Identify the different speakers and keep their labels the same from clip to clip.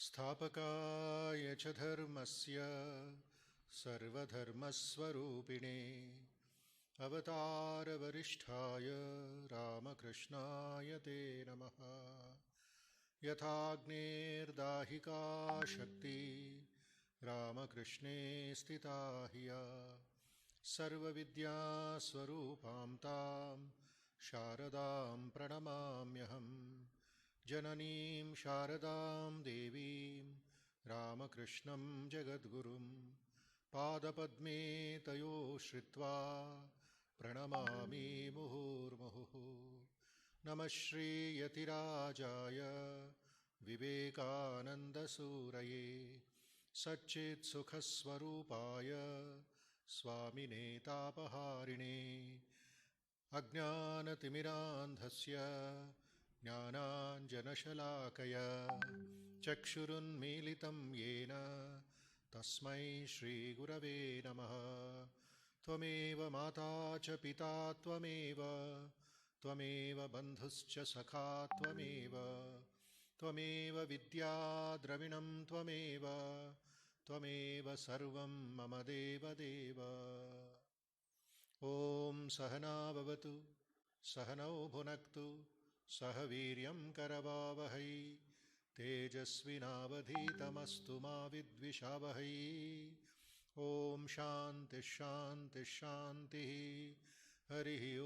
Speaker 1: स्थापकाय च धर्मस्य सर्वधर्मस्वरूपिणे अवतारवरिष्ठाय रामकृष्णाय ते नमः। यथाग्नेर्दाहिका शक्ति रामकृष्णे स्थिता हिया सर्वविद्यास्वरूपां तां शारदां प्रणमाम्यहम्। जननीं शारदां देवीं रामकृष्णं जगद्गुरुं पादपद्मे तयो श्रित्वा प्रणमामि मुहुर्मुहुः। नमः श्रीयतिराजाय विवेकानन्दसूरये सच्चित्सुखस्वरूपाय स्वामिने तापहारिणे अज्ञानतिमिरान्धस्य ज्ञानाञ्जनशलाकया चक्षुरुन्मीलितं येन तस्मै श्रीगुरवे नमः। त्वमेव माता च पिता त्वमेव बन्धुश्च सखा त्वमेव विद्या द्रविणं त्वमेव सर्वं मम देवदेव। ॐ सहना भवतु सहनौ भुनक्तु सह वीर्यं करवावहै तेजस्विनावधीतमस्तु मा विद्विषावहै। ॐ शान्तिः शान्तिः शान्तिः। हरिः ॐ।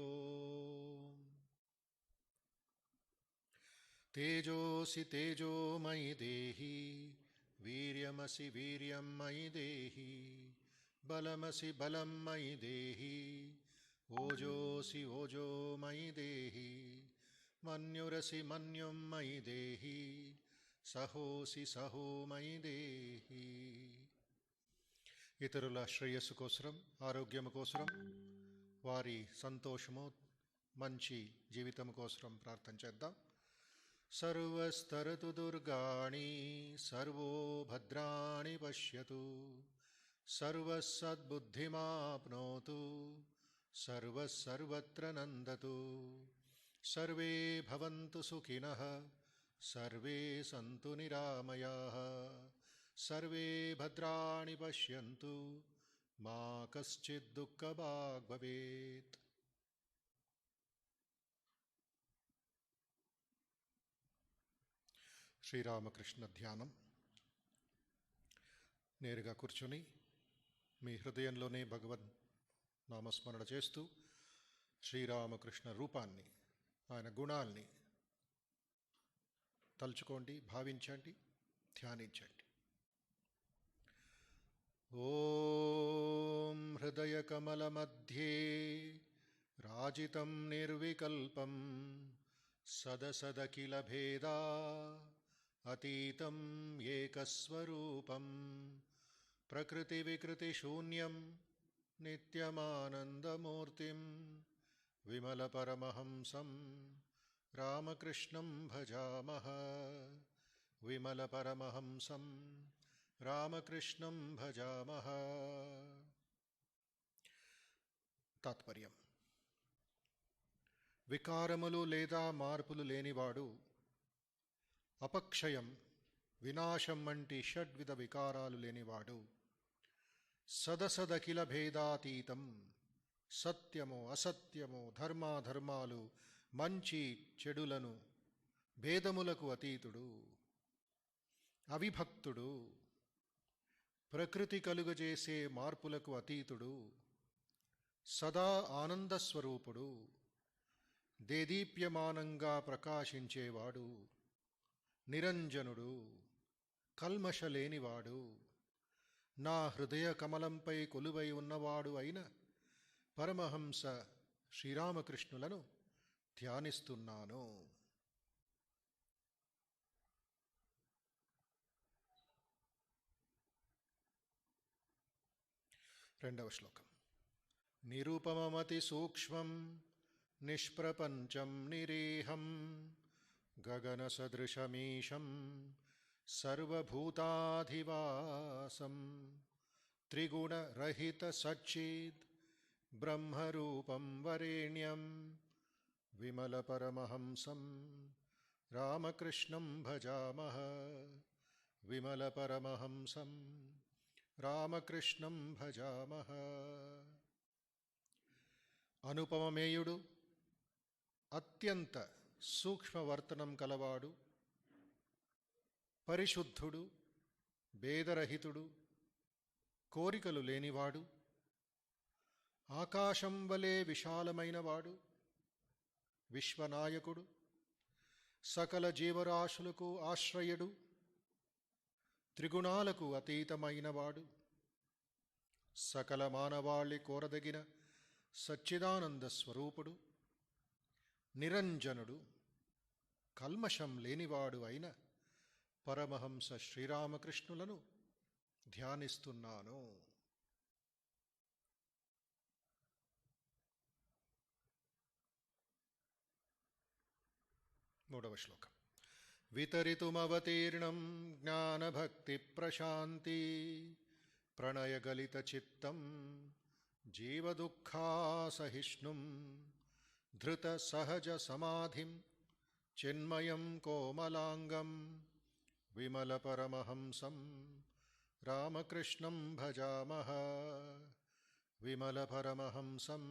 Speaker 1: तेजोऽसि तेजोमयि देहि वीर्यमसि वीर्यं मयि देहि बलमसि बलं मयि देहि ओजोऽसि ओजो मयि देहि मन्युरसि मन्युं मयि देहि సహోసి సహో మయి దేహి. ఇతరుల శ్రేయస్సు కోసరం, ఆరోగ్యము కోసరం, వారి సంతోషము, మంచి జీవితం కోసరం ప్రార్థన చేద్దాం. సర్వస్తరతు దుర్గాణి సర్వో భద్రాణి పశ్యతు సర్వసద్బుద్ధిమాప్నోతు సర్వసర్వత్ర నందతు సర్వే భవంతు సుఖినః సర్వే సంతు నిరామయాః సర్వే భద్రాణి పశ్యంతు మా కశ్చిద్ దుఃఖభాగ్ భవేత్. శ్రీరామకృష్ణ ధ్యానం. నేరుగా కూర్చొని మీ హృదయంలోనే భగవద్ నామస్మరణ చేస్తూ శ్రీరామకృష్ణ రూపాన్ని, ఆయన గుణాల్ని తలుచుకోండి, భావించండి, ధ్యానించండి. ఓం హృదయ కమల మధ్యే రాజితం నిర్వికల్పం సదసదఖిల భేదా అతీతం ఏకస్వరూపం ప్రకృతి వికృతి శూన్యం నిత్యమానందమూర్తిం విమల పరమహంసం రామకృష్ణం భజామః. విమల పరమహంసం రామకృష్ణం భజామః. తాత్పర్యం: వికారములు లేదా మార్పులు లేనివాడు, అపక్షయం, వినాశం వంటి షడ్విధ వికారాలు లేనివాడు, సదసదఖిల భేదాతీతం, సత్యము అసత్యము, ధర్మాధర్మాలు, మంచి చెడులను భేదములకు అతీతుడు, అవిభక్తుడు, ప్రకృతి కలుగజేసే మార్పులకు అతీతుడు, సదా ఆనందస్వరూపుడు, దేదీప్యమానంగా ప్రకాశించేవాడు, నిరంజనుడు, కల్మషలేనివాడు, నా హృదయ కమలంపై కొలువై ఉన్నవాడు అయిన పరమహంస శ్రీరామకృష్ణులను ధ్యానిస్తున్నాను. రెండవ శ్లోకం. నిరూపమమతి సూక్ష్మం నిష్ప్రపంచం నిరేహం గగన సదృశమీశం సర్వభూతాధివాసం త్రిగుణరహిత సచ్చిద్ బ్రహ్మరూపం వరేణ్యం విమల పరమహంసం రామకృష్ణం భజామః. విమలపరమహంసం రామకృష్ణం భజామః. అనుపమమేయుడు, అత్యంత సూక్ష్మవర్తనం కలవాడు, పరిశుద్ధుడు, భేదరహితుడు, కోరికలు లేనివాడు, ఆకాశం వలె విశాలమైనవాడు, విశ్వనాయకుడు, సకల జీవరాశులకు ఆశ్రయుడు, త్రిగుణాలకు అతీతమైనవాడు, సకల మానవాళి కోరదగిన సచ్చిదానంద స్వరూపుడు, నిరంజనుడు, కల్మషం లేనివాడు అయిన పరమహంస శ్రీరామకృష్ణులను ధ్యానిస్తున్నాను. మూడవ శ్లోకం. వితరితుమవతీర్ణం జ్ఞానభక్తి ప్రశాంతి ప్రణయగలితచిత్తం జీవదుఃఖాసహిష్ణుం ధృత సహజ సమాధిం చిన్మయం కోమలాంగం విమలపరమహంసం రామకృష్ణం భజామః. విమలపరమహంసం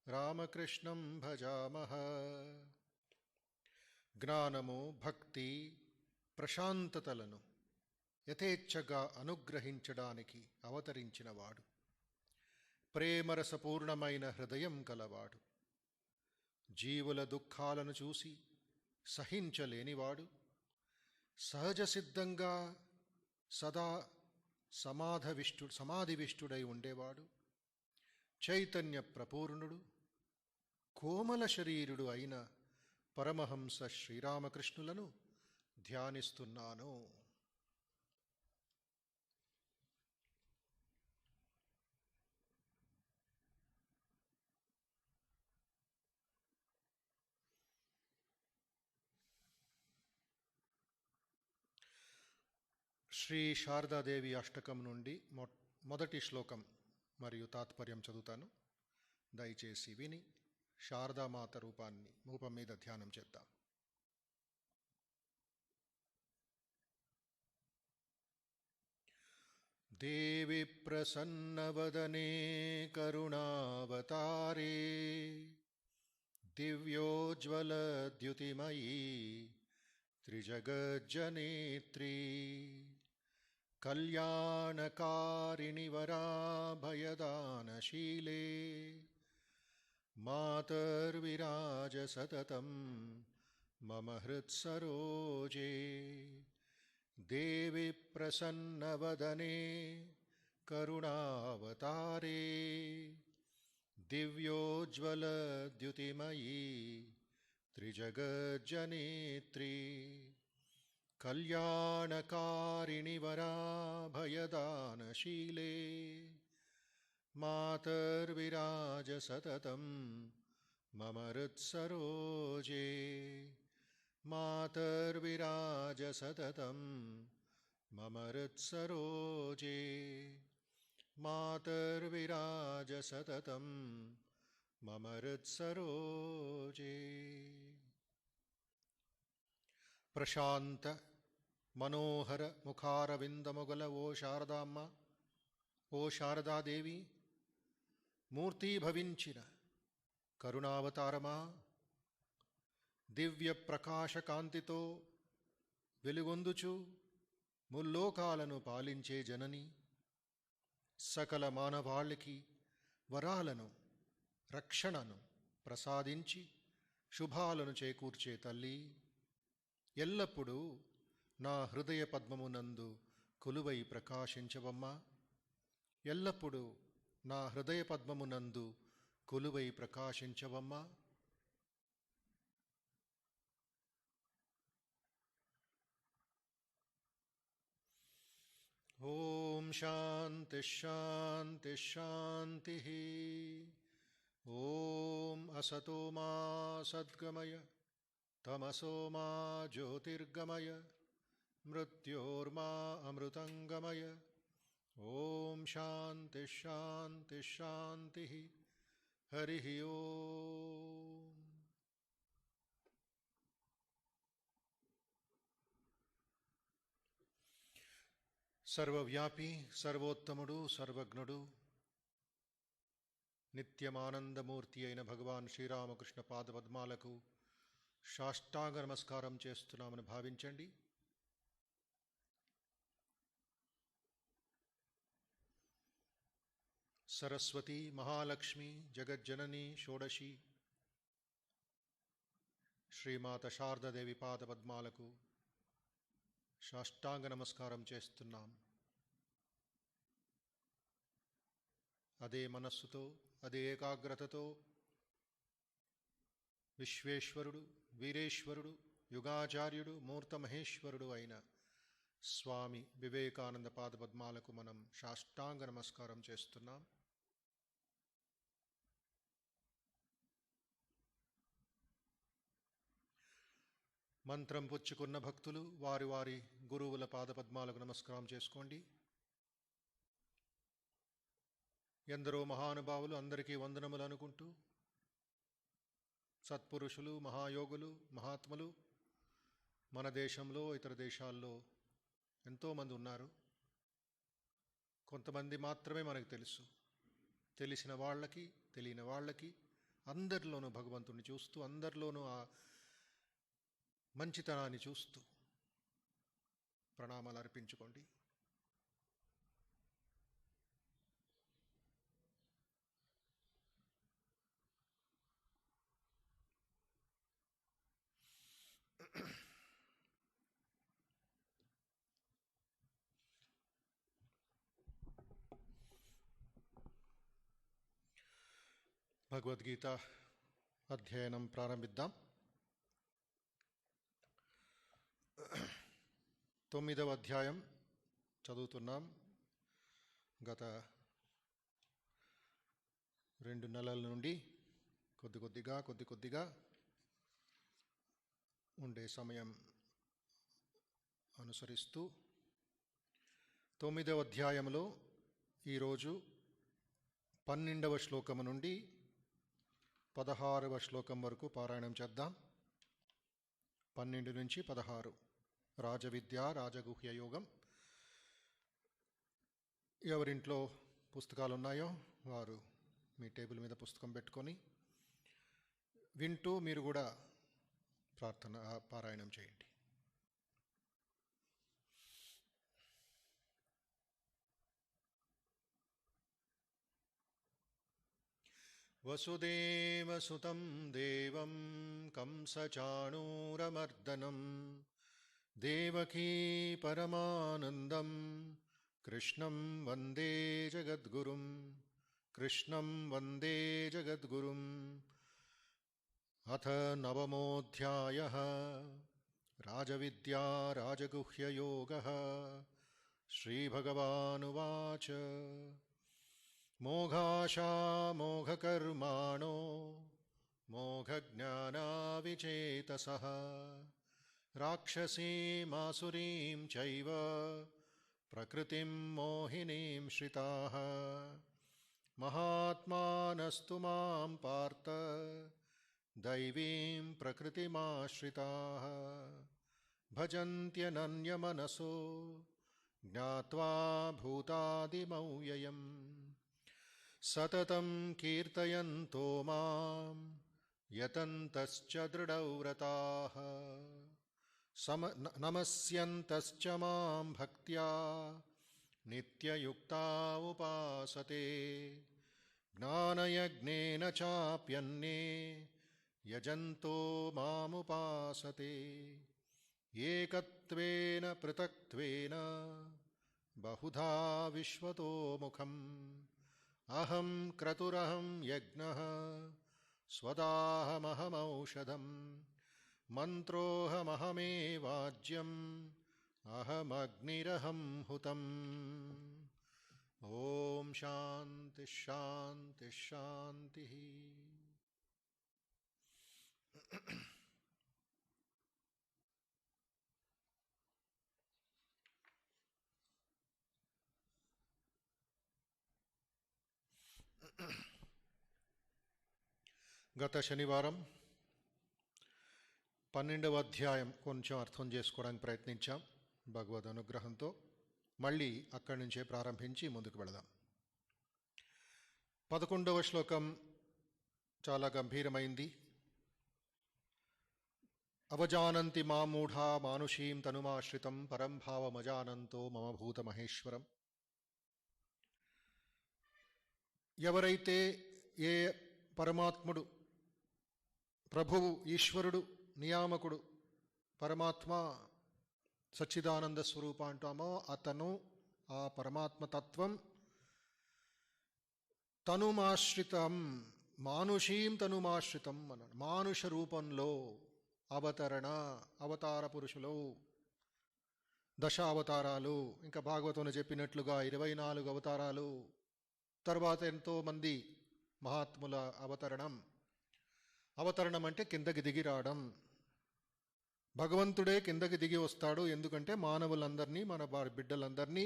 Speaker 1: రామకృష్ణం భజామః. జ్ఞానము, భక్తి, ప్రశాంతతలను యథేచ్ఛగా అనుగ్రహించడానికి అవతరించినవాడు, ప్రేమరసపూర్ణమైన హృదయం కలవాడు, జీవుల దుఃఖాలను చూసి సహించలేనివాడు, సహజ సిద్ధంగా సదా సమాధివిష్టుడై ఉండేవాడు, చైతన్య ప్రపూర్ణుడు, కోమల శరీరుడు అయిన పరమహంస శ్రీరామకృష్ణులను ధ్యానిస్తున్నాను. శ్రీ శారదాదేవి అష్టకం నుండి మొదటి శ్లోకం మరియు తాత్పర్యం చదువుతాను. దయచేసి విని శారదామాత రూపం మీద ధ్యానం చేద్దాం. దేవి ప్రసన్నవదనే కరుణావతారే దివ్యోజ్వలద్యుతిమయీ త్రిజగజ్జనేత్రీ కళ్యాణకారిణి వరాభయదానశీలే మాతర్విరాజ సతతం మమ హృత్సరోజే. దేవి ప్రసన్నవదనే కరుణావతారే దివ్యోజ్వలద్యుతిమయీ త్రిజగజ్జనేత్రీ కళ్యాణకారిణి వరాభయదానశీలే మాతర్విరాజ సతతం మమ హృత్సరోజే. మాతర్విరాజ సతతం మమ హృత్సరోజే. మాతర్విరాజ సతతం మమ హృత్సరోజే. ప్రశాంత మనోహర ముఖారవిందముగల ఓ శారదామ్మ, ఓ శారదాదేవి, మూర్తీభవించిన కరుణావతారమా, దివ్య ప్రకాశ కాంతితో వెలుగొందుచు ముల్లోకాలను పాలించే జనని, సకల మానవాళికి వరాలను, రక్షణను ప్రసాదించి శుభాలను చేకూర్చే తల్లి, ఎల్లప్పుడూ నా హృదయ పద్మమునందు కొలువై ప్రకాశించవమ్మా. ఎల్లప్పుడూ నా హృదయ పద్మమునందు కొలువై ప్రకాశించవమ్మా. ఓం శాంతి శాంతి శాంతి. ఓం అసతో మా సద్గమయ తమసో మా జ్యోతిర్గమయ మృత్యోర్మా అమృతంగమయ. ఓం శాంతి శాంతి శాంతి. హరి ఓం. సర్వవ్యాపి సర్వోత్తముడు సర్వజ్ఞుడు నిత్యమానందమూర్తి అయిన భగవాన్ శ్రీరామకృష్ణ పాదపద్మాలకు సాష్టాంగ నమస్కారం చేస్తున్నామని భావించండి. సరస్వతి మహాలక్ష్మి జగజ్జనని షోడశి శ్రీమాత శారదాదేవి పాదపద్మాలకు సాష్టాంగ నమస్కారం చేస్తున్నాం. అదే మనస్సుతో అదే ఏకాగ్రతతో విశ్వేశ్వరుడు వీరేశ్వరుడు యుగాచార్యుడు మూర్తమహేశ్వరుడు అయిన స్వామి వివేకానంద పాదపద్మాలకు మనం సాష్టాంగ నమస్కారం చేస్తున్నాం. మంత్రం పుచ్చుకున్న భక్తులు వారి వారి గురువుల పాదపద్మాలకు నమస్కారం చేసుకోండి. ఎందరో మహానుభావులు అందరికీ వందనములు అనుకుంటూ సత్పురుషులు మహాయోగులు మహాత్ములు మన దేశంలో ఇతర దేశాల్లో ఎంతోమంది ఉన్నారు. కొంతమంది మాత్రమే మనకు తెలుసు. తెలిసిన వాళ్ళకి తెలియని వాళ్ళకి అందరిలోనూ భగవంతుడిని చూస్తూ అందరిలోనూ ఆ మంచితనాన్ని చూస్తూ ప్రణామాలు అర్పించుకోండి. భగవద్గీత అధ్యయనం ప్రారంభిద్దాం. 9వ అధ్యాయం చదువుతున్నాం. గత 2 నెలల నుండి కొద్ది కొద్దిగా ఉండే సమయం అనుసరిస్తూ 9వ అధ్యాయంలో ఈరోజు 12వ శ్లోకము నుండి 16వ శ్లోకం వరకు పారాయణం చేద్దాం. 12 నుంచి 16 రాజవిద్య రాజగుహ్య యోగం. ఎవరింట్లో పుస్తకాలు ఉన్నాయో వారు మీ టేబుల్ మీద పుస్తకం పెట్టుకొని వింటూ మీరు కూడా పారాయణం చేయండి. వసుదేవసుతం దేవం కంసచాణూరమర్దనం దేవకీ పరమానందం కృష్ణం వందే జగద్గురుం. అథ నవమోऽధ్యాయః రాజవిద్యా రాజగుహ్యయోగः. శ్రీభగవానువాచ మోఘాశా మోఘకర్మాణో మోఘజ్ఞానావిచేతసః రాక్షసీమాసురీం చైవ ప్రకృతిం మోహినీం శ్రితాః మహాత్మానస్తు మాం పార్థ దైవీం ప్రకృతిమాశ్రితాః భజంత్యనన్యమనసో జ్ఞాత్వా భూతాదిమవ్యయం సతతం కీర్తయంతో మాం యతంతశ్చ దృఢవ్రతాః నమస్యంతశ్చ మాం భక్త్యా నిత్యయుక్తా ఉపాసతే జ్ఞానయజ్ఞేన చాప్యన్నే యజంతో మాముపాసతే ఏకత్వేన పృథక్త్వేన బహుధా విశ్వతో ముఖం అహం క్రతురహం యజ్ఞః స్వదాహమహమౌషధం మంత్రోహమహమేవాజ్యం అహమగ్నిరహం హుతం. ఓం శాంతి శాంతి శాంతి. గత శనివారం 12వ అధ్యాయం కొంచెం అర్థం చేసుకోవడానికి ప్రయత్నించాం భగవద్ అనుగ్రహంతో. మళ్ళీ అక్కడి నుంచే ప్రారంభించి ముందుకు వెళదాం. 11వ శ్లోకం చాలా గంభీరమైంది. అవజానంతి మామూఢా మానుషీం తనుమాశ్రితం పరం భావమజానంతో మమ భూత మహేశ్వరం. ఎవరైతే ఏ పరమాత్ముడు, ప్రభువు, ఈశ్వరుడు, నియామకుడు, పరమాత్మ, సచ్చిదానంద స్వరూప అంటామో అతను, ఆ పరమాత్మతత్వం తనుమాశ్రితం, మానుషీం తనుమాశ్రితం అన్నాడు. మానుష రూపంలో అవతరణ, అవతార పురుషులు, దశావతారాలు, ఇంకా భాగవతంలో చెప్పినట్లుగా 24 అవతారాలు, తర్వాత ఎంతోమంది మహాత్ముల అవతరణం. అవతరణం అంటే కిందకి దిగి రావడం. భగవంతుడే కిందకి దిగి వస్తాడు. ఎందుకంటే మానవులందరినీ, మన బిడ్డలందరినీ,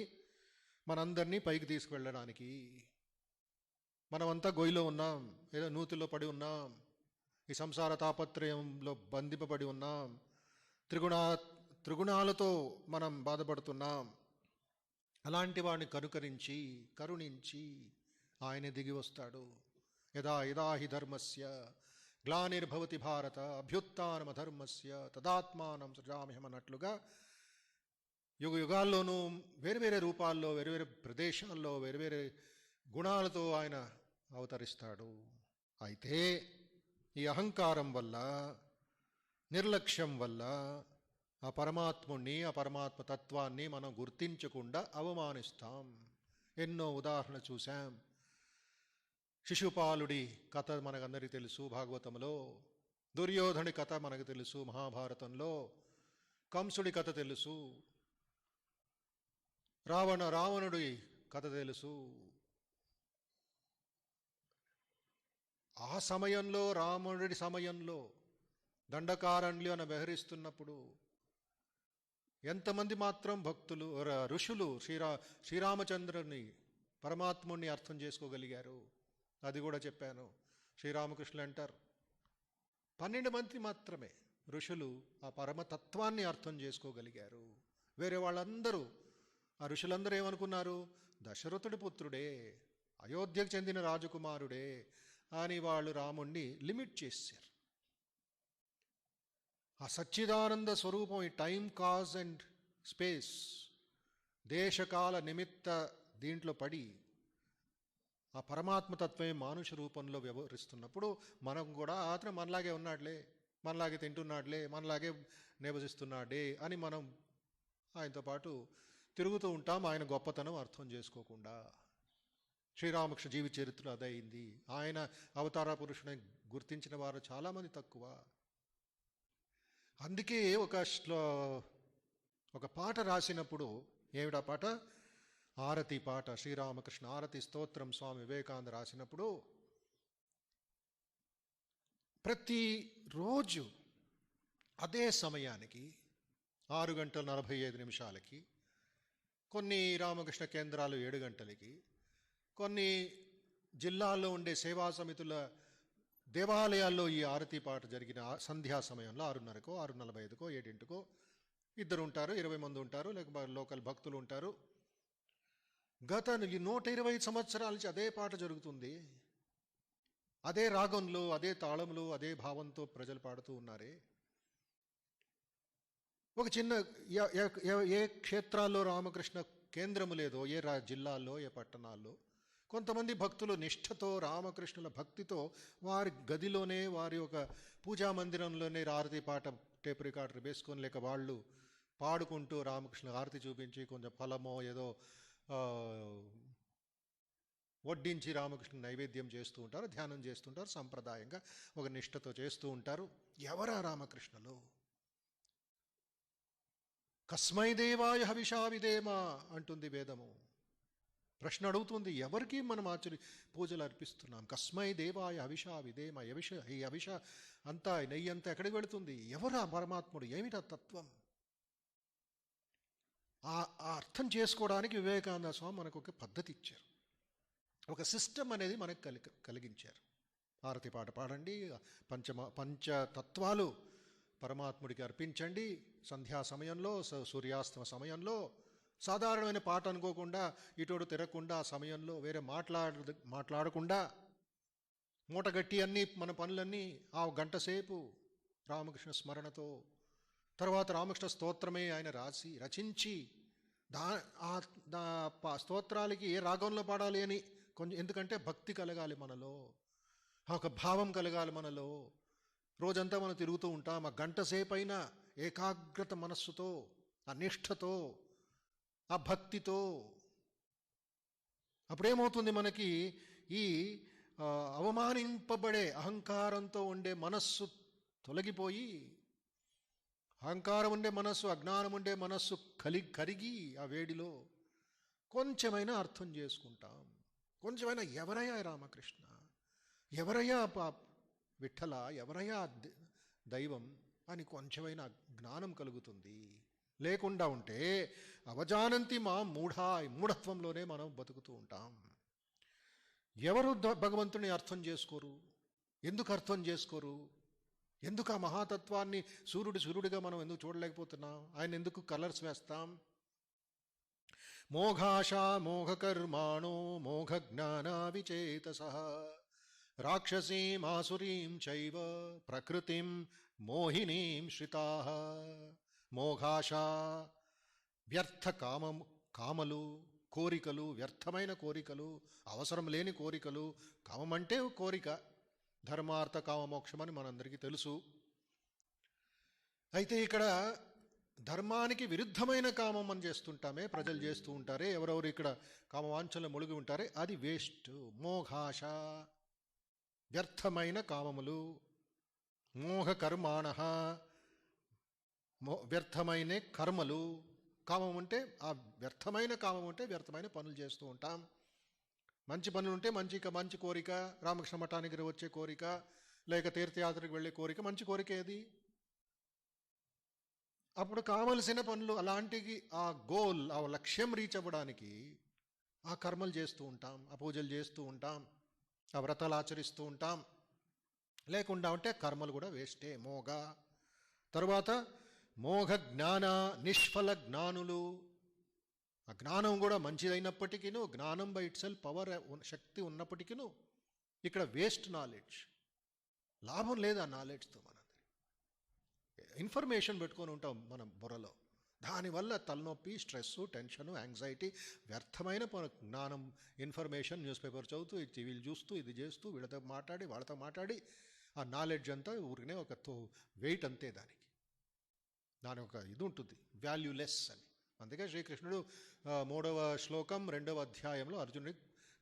Speaker 1: మనందరినీ పైకి తీసుకువెళ్ళడానికి. మనమంతా గొయ్యిలో ఉన్నాం, ఏదో నూతిలో పడి ఉన్నాం, ఈ సంసార తాపత్రయంలో బంధింపబడి ఉన్నాం, త్రిగుణాలతో మనం బాధపడుతున్నాం. అలాంటి వాడిని కరుణించి ఆయన దిగి వస్తాడు. యదా యదా హి ధర్మస్య గ్లానిర్భవతి భారత అభ్యుత్థానమధర్మస్య తదాత్మానం సృజామ్యహం అన్నట్లుగా యుగ యుగాల్లోనూ వేరువేరే రూపాల్లో, వేరువేరే ప్రదేశాల్లో, వేరువేరే గుణాలతో ఆయన అవతరిస్తాడు. అయితే ఈ అహంకారం వల్ల, నిర్లక్ష్యం వల్ల ఆ పరమాత్ముణ్ణి, ఆ పరమాత్మ తత్వాన్ని మనం గుర్తించకుండా అవమానిస్తాం. ఎన్నో ఉదాహరణలు చూశాం. శిశుపాలుడి కథ మనకందరికీ తెలుసు భాగవతంలో, దుర్యోధనుడి కథ మనకు తెలుసు మహాభారతంలో, కంసుడి కథ తెలుసు, రావణుడి కథ తెలుసు. ఆ సమయంలో, రావణుడి సమయంలో దండకారణ్యం వ్యవహరిస్తున్నప్పుడు ఎంతమంది మాత్రం భక్తులు, ఋషులు శ్రీరామచంద్రుని, పరమాత్ముడిని అర్థం చేసుకోగలిగారు? అది కూడా చెప్పాను. శ్రీరామకృష్ణులు అంటారు 12 మంది మాత్రమే ఋషులు ఆ పరమతత్వాన్ని అర్థం చేసుకోగలిగారు. వేరే వాళ్ళందరూ, ఆ ఋషులందరూ ఏమనుకున్నారు? దశరథుడి పుత్రుడే, అయోధ్యకు చెందిన రాజకుమారుడే అని వాళ్ళు రాముణ్ణి లిమిట్ చేశారు. ఆ సచ్చిదానంద స్వరూపం ఈ టైం, కాజ్ అండ్ స్పేస్, దేశకాల నిమిత్త దీంట్లో పడి ఆ పరమాత్మతత్వమే మానుష రూపంలో వ్యవహరిస్తున్నప్పుడు మనం కూడా అతను మనలాగే ఉన్నాడులే, మనలాగే తింటున్నాడులే, మనలాగే నివసిస్తున్నాడే అని మనం ఆయనతో పాటు తిరుగుతూ ఉంటాం, ఆయన గొప్పతనం అర్థం చేసుకోకుండా. శ్రీరామకృష్ణ జీవిత చరిత్ర అదయింది. ఆయన అవతార పురుషుని గుర్తించిన వారు చాలామంది తక్కువ. అందుకే ఒక పాట రాసినప్పుడు, ఏమిటా పాట? ఆరతి పాట, శ్రీరామకృష్ణ ఆరతి స్తోత్రం స్వామి వివేకానంద రాసినప్పుడు, ప్రతిరోజు అదే సమయానికి 6:45 కొన్ని రామకృష్ణ కేంద్రాలు 7 గంటలకి, కొన్ని జిల్లాల్లో ఉండే సేవా సమితుల దేవాలయాల్లో ఈ ఆరతి పాట జరిగిన సంధ్యా సమయంలో 6:30కో 6:45కో 7కో ఇద్దరు ఉంటారు, 20 మంది ఉంటారు, లేకపోతే లోకల్ భక్తులు ఉంటారు. గత 120 సంవత్సరాల నుంచి అదే పాట జరుగుతుంది. అదే రాగంలో, అదే తాళంలో, అదే భావంతో ప్రజలు పాడుతూ ఉన్నారే. ఒక చిన్న ఏ క్షేత్రాల్లో రామకృష్ణ కేంద్రము లేదో, ఏ జిల్లాల్లో, ఏ పట్టణాల్లో కొంతమంది భక్తులు నిష్ఠతో, రామకృష్ణుల భక్తితో వారి గదిలోనే, వారి ఒక పూజా మందిరంలోనే ఆరతి పాట టేప్ రికార్డర్ వేసుకొని, లేక వాళ్ళు పాడుకుంటూ రామకృష్ణ ఆరతి చూపించి కొంచెం ఫలమో ఏదో వడ్డించి రామకృష్ణ నైవేద్యం చేస్తూ ఉంటారు, ధ్యానం చేస్తుంటారు, సంప్రదాయంగా ఒక నిష్ఠతో చేస్తూ ఉంటారు. ఎవరా రామకృష్ణలో? కస్మై దేవాయ హవిషా విధేమ అంటుంది వేదము. ప్రశ్న అడుగుతుంది, ఎవరికి మనం పూజలు అర్పిస్తున్నాం? కస్మై దేవాయ హవిషా విధేమ. ఈ హవిష అంతా, నెయ్యి అంతా ఎక్కడికి వెళుతుంది? ఎవరా పరమాత్ముడు? ఏమిటా తత్వం? ఆ అర్థం చేసుకోవడానికి వివేకానంద స్వామి మనకు ఒక పద్ధతి ఇచ్చారు, ఒక సిస్టమ్ అనేది మనకు కలిగించారు. ఆరతి పాట పాడండి, పంచతత్వాలు పరమాత్ముడికి అర్పించండి, సంధ్యా సమయంలో, సూర్యాస్తమ సమయంలో సాధారణమైన పాట అనుకోకుండా ఇటోడు తిరగకుండా ఆ సమయంలో వేరే మాట్లాడకుండా మూటగట్టి అన్నీ మన పనులన్నీ ఆ గంట సేపు రామకృష్ణ స్మరణతో, తర్వాత రామకృష్ణ స్తోత్రమే ఆయన రచించి స్తోత్రాలకి ఏ రాగంలో పాడాలి అని కొంచెం, ఎందుకంటే భక్తి కలగాలి మనలో, ఒక భావం కలగాలి మనలో. రోజంతా మనం తిరుగుతూ ఉంటాం, ఆ గంట సేపు అయినా ఏకాగ్రత మనస్సుతో, ఆ నిష్ఠతో, ఆ భక్తితో. అప్పుడేమవుతుంది, మనకి ఈ అవమానింపబడే అహంకారంతో ఉండే మనస్సు తొలగిపోయి, అహంకారం ఉండే మనస్సు, అజ్ఞానం ఉండే మనస్సు కరిగి ఆ వేడిలో కొంచెమైనా అర్థం చేసుకుంటాం. కొంచెమైనా ఎవరయ్యా రామకృష్ణ, ఎవరయ్యా విఠల, ఎవరయ్యా దైవం అని కొంచెమైనా జ్ఞానం కలుగుతుంది. లేకుండా ఉంటే అవజానంతి మా మూఢత్వంలోనే మనం బతుకుతూ ఉంటాం. ఎవరు భగవంతుని అర్థం చేసుకోరు? ఎందుకు అర్థం చేసుకోరు? ఎందుకు ఆ మహాతత్వాన్ని సూర్యుడిగా మనం ఎందుకు చూడలేకపోతున్నాం? ఆయన ఎందుకు కలర్స్ వేస్తాం? మోఘాశా మోఘకర్మాణో మోఘజ్ఞానా విచేతసః రాక్షసీం ఆసురీం చైవ ప్రకృతిం మోహినీం శ్రితాః. మోఘాశ వ్యర్థ కామలు, కోరికలు, వ్యర్థమైన కోరికలు, అవసరం లేని కోరికలు. కామం అంటే కోరిక, ధర్మార్థ కామ మోక్షమని మనందరికీ తెలుసు. అయితే ఇక్కడ ధర్మానికి విరుద్ధమైన కామం అని చేస్తుంటామే, ప్రజలు చేస్తూ ఉంటారే, ఎవరెవరు ఇక్కడ కామవాంఛనలో మునిగి ఉంటారే, అది వేస్ట్. మోఘాశ వ్యర్థమైన కామములు, మోహ కర్మాణ వ్యర్థమైన కర్మలు. కామం అంటే ఆ వ్యర్థమైన కామం అంటే వ్యర్థమైన పనులు చేస్తూ ఉంటాం. మంచి పనులు ఉంటే మంచి కోరిక, రామకృష్ణ మఠానికి వచ్చే కోరిక, లేక తీర్థయాత్రకు వెళ్ళే కోరిక, మంచి కోరిక ఏది? అప్పుడు కావలసిన పనులు, అలాంటివి ఆ గోల్, ఆ లక్ష్యం రీచ్ అవ్వడానికి ఆ కర్మలు చేస్తూ ఉంటాం, ఆ పూజలు చేస్తూ ఉంటాం, ఆ వ్రతాలు ఆచరిస్తూ ఉంటాం. లేకుండా ఉంటే కర్మలు కూడా వేస్టే, మోగ. తరువాత మోఘ జ్ఞాన నిష్ఫల జ్ఞానులు. ఆ జ్ఞానం కూడా మంచిదైనప్పటికీను, జ్ఞానం బై ఇట్ సెల్ఫ్ పవర్, శక్తి ఉన్నప్పటికీను ఇక్కడ వేస్ట్ నాలెడ్జ్. లాభం లేదు ఆ నాలెడ్జ్తో. మనం ఇన్ఫర్మేషన్ పెట్టుకొని ఉంటాం మనం బుర్రలో, దానివల్ల తలనొప్పి, స్ట్రెస్, టెన్షను, యాంగ్జైటీ, వ్యర్థమైన జ్ఞానం, ఇన్ఫర్మేషన్, న్యూస్ పేపర్ చదువుతూ, టీవీలు చూస్తూ, ఇది చేస్తూ, వీళ్ళతో మాట్లాడి వాళ్ళతో మాట్లాడి ఆ నాలెడ్జ్ అంతా ఊరికనే ఒక వెయిట్ అంతే. దాని ఒక ఇది ఉంటుంది, వాల్యూలెస్ అని. అందుకే శ్రీకృష్ణుడు 3వ శ్లోకం 2వ అధ్యాయంలో అర్జునుడి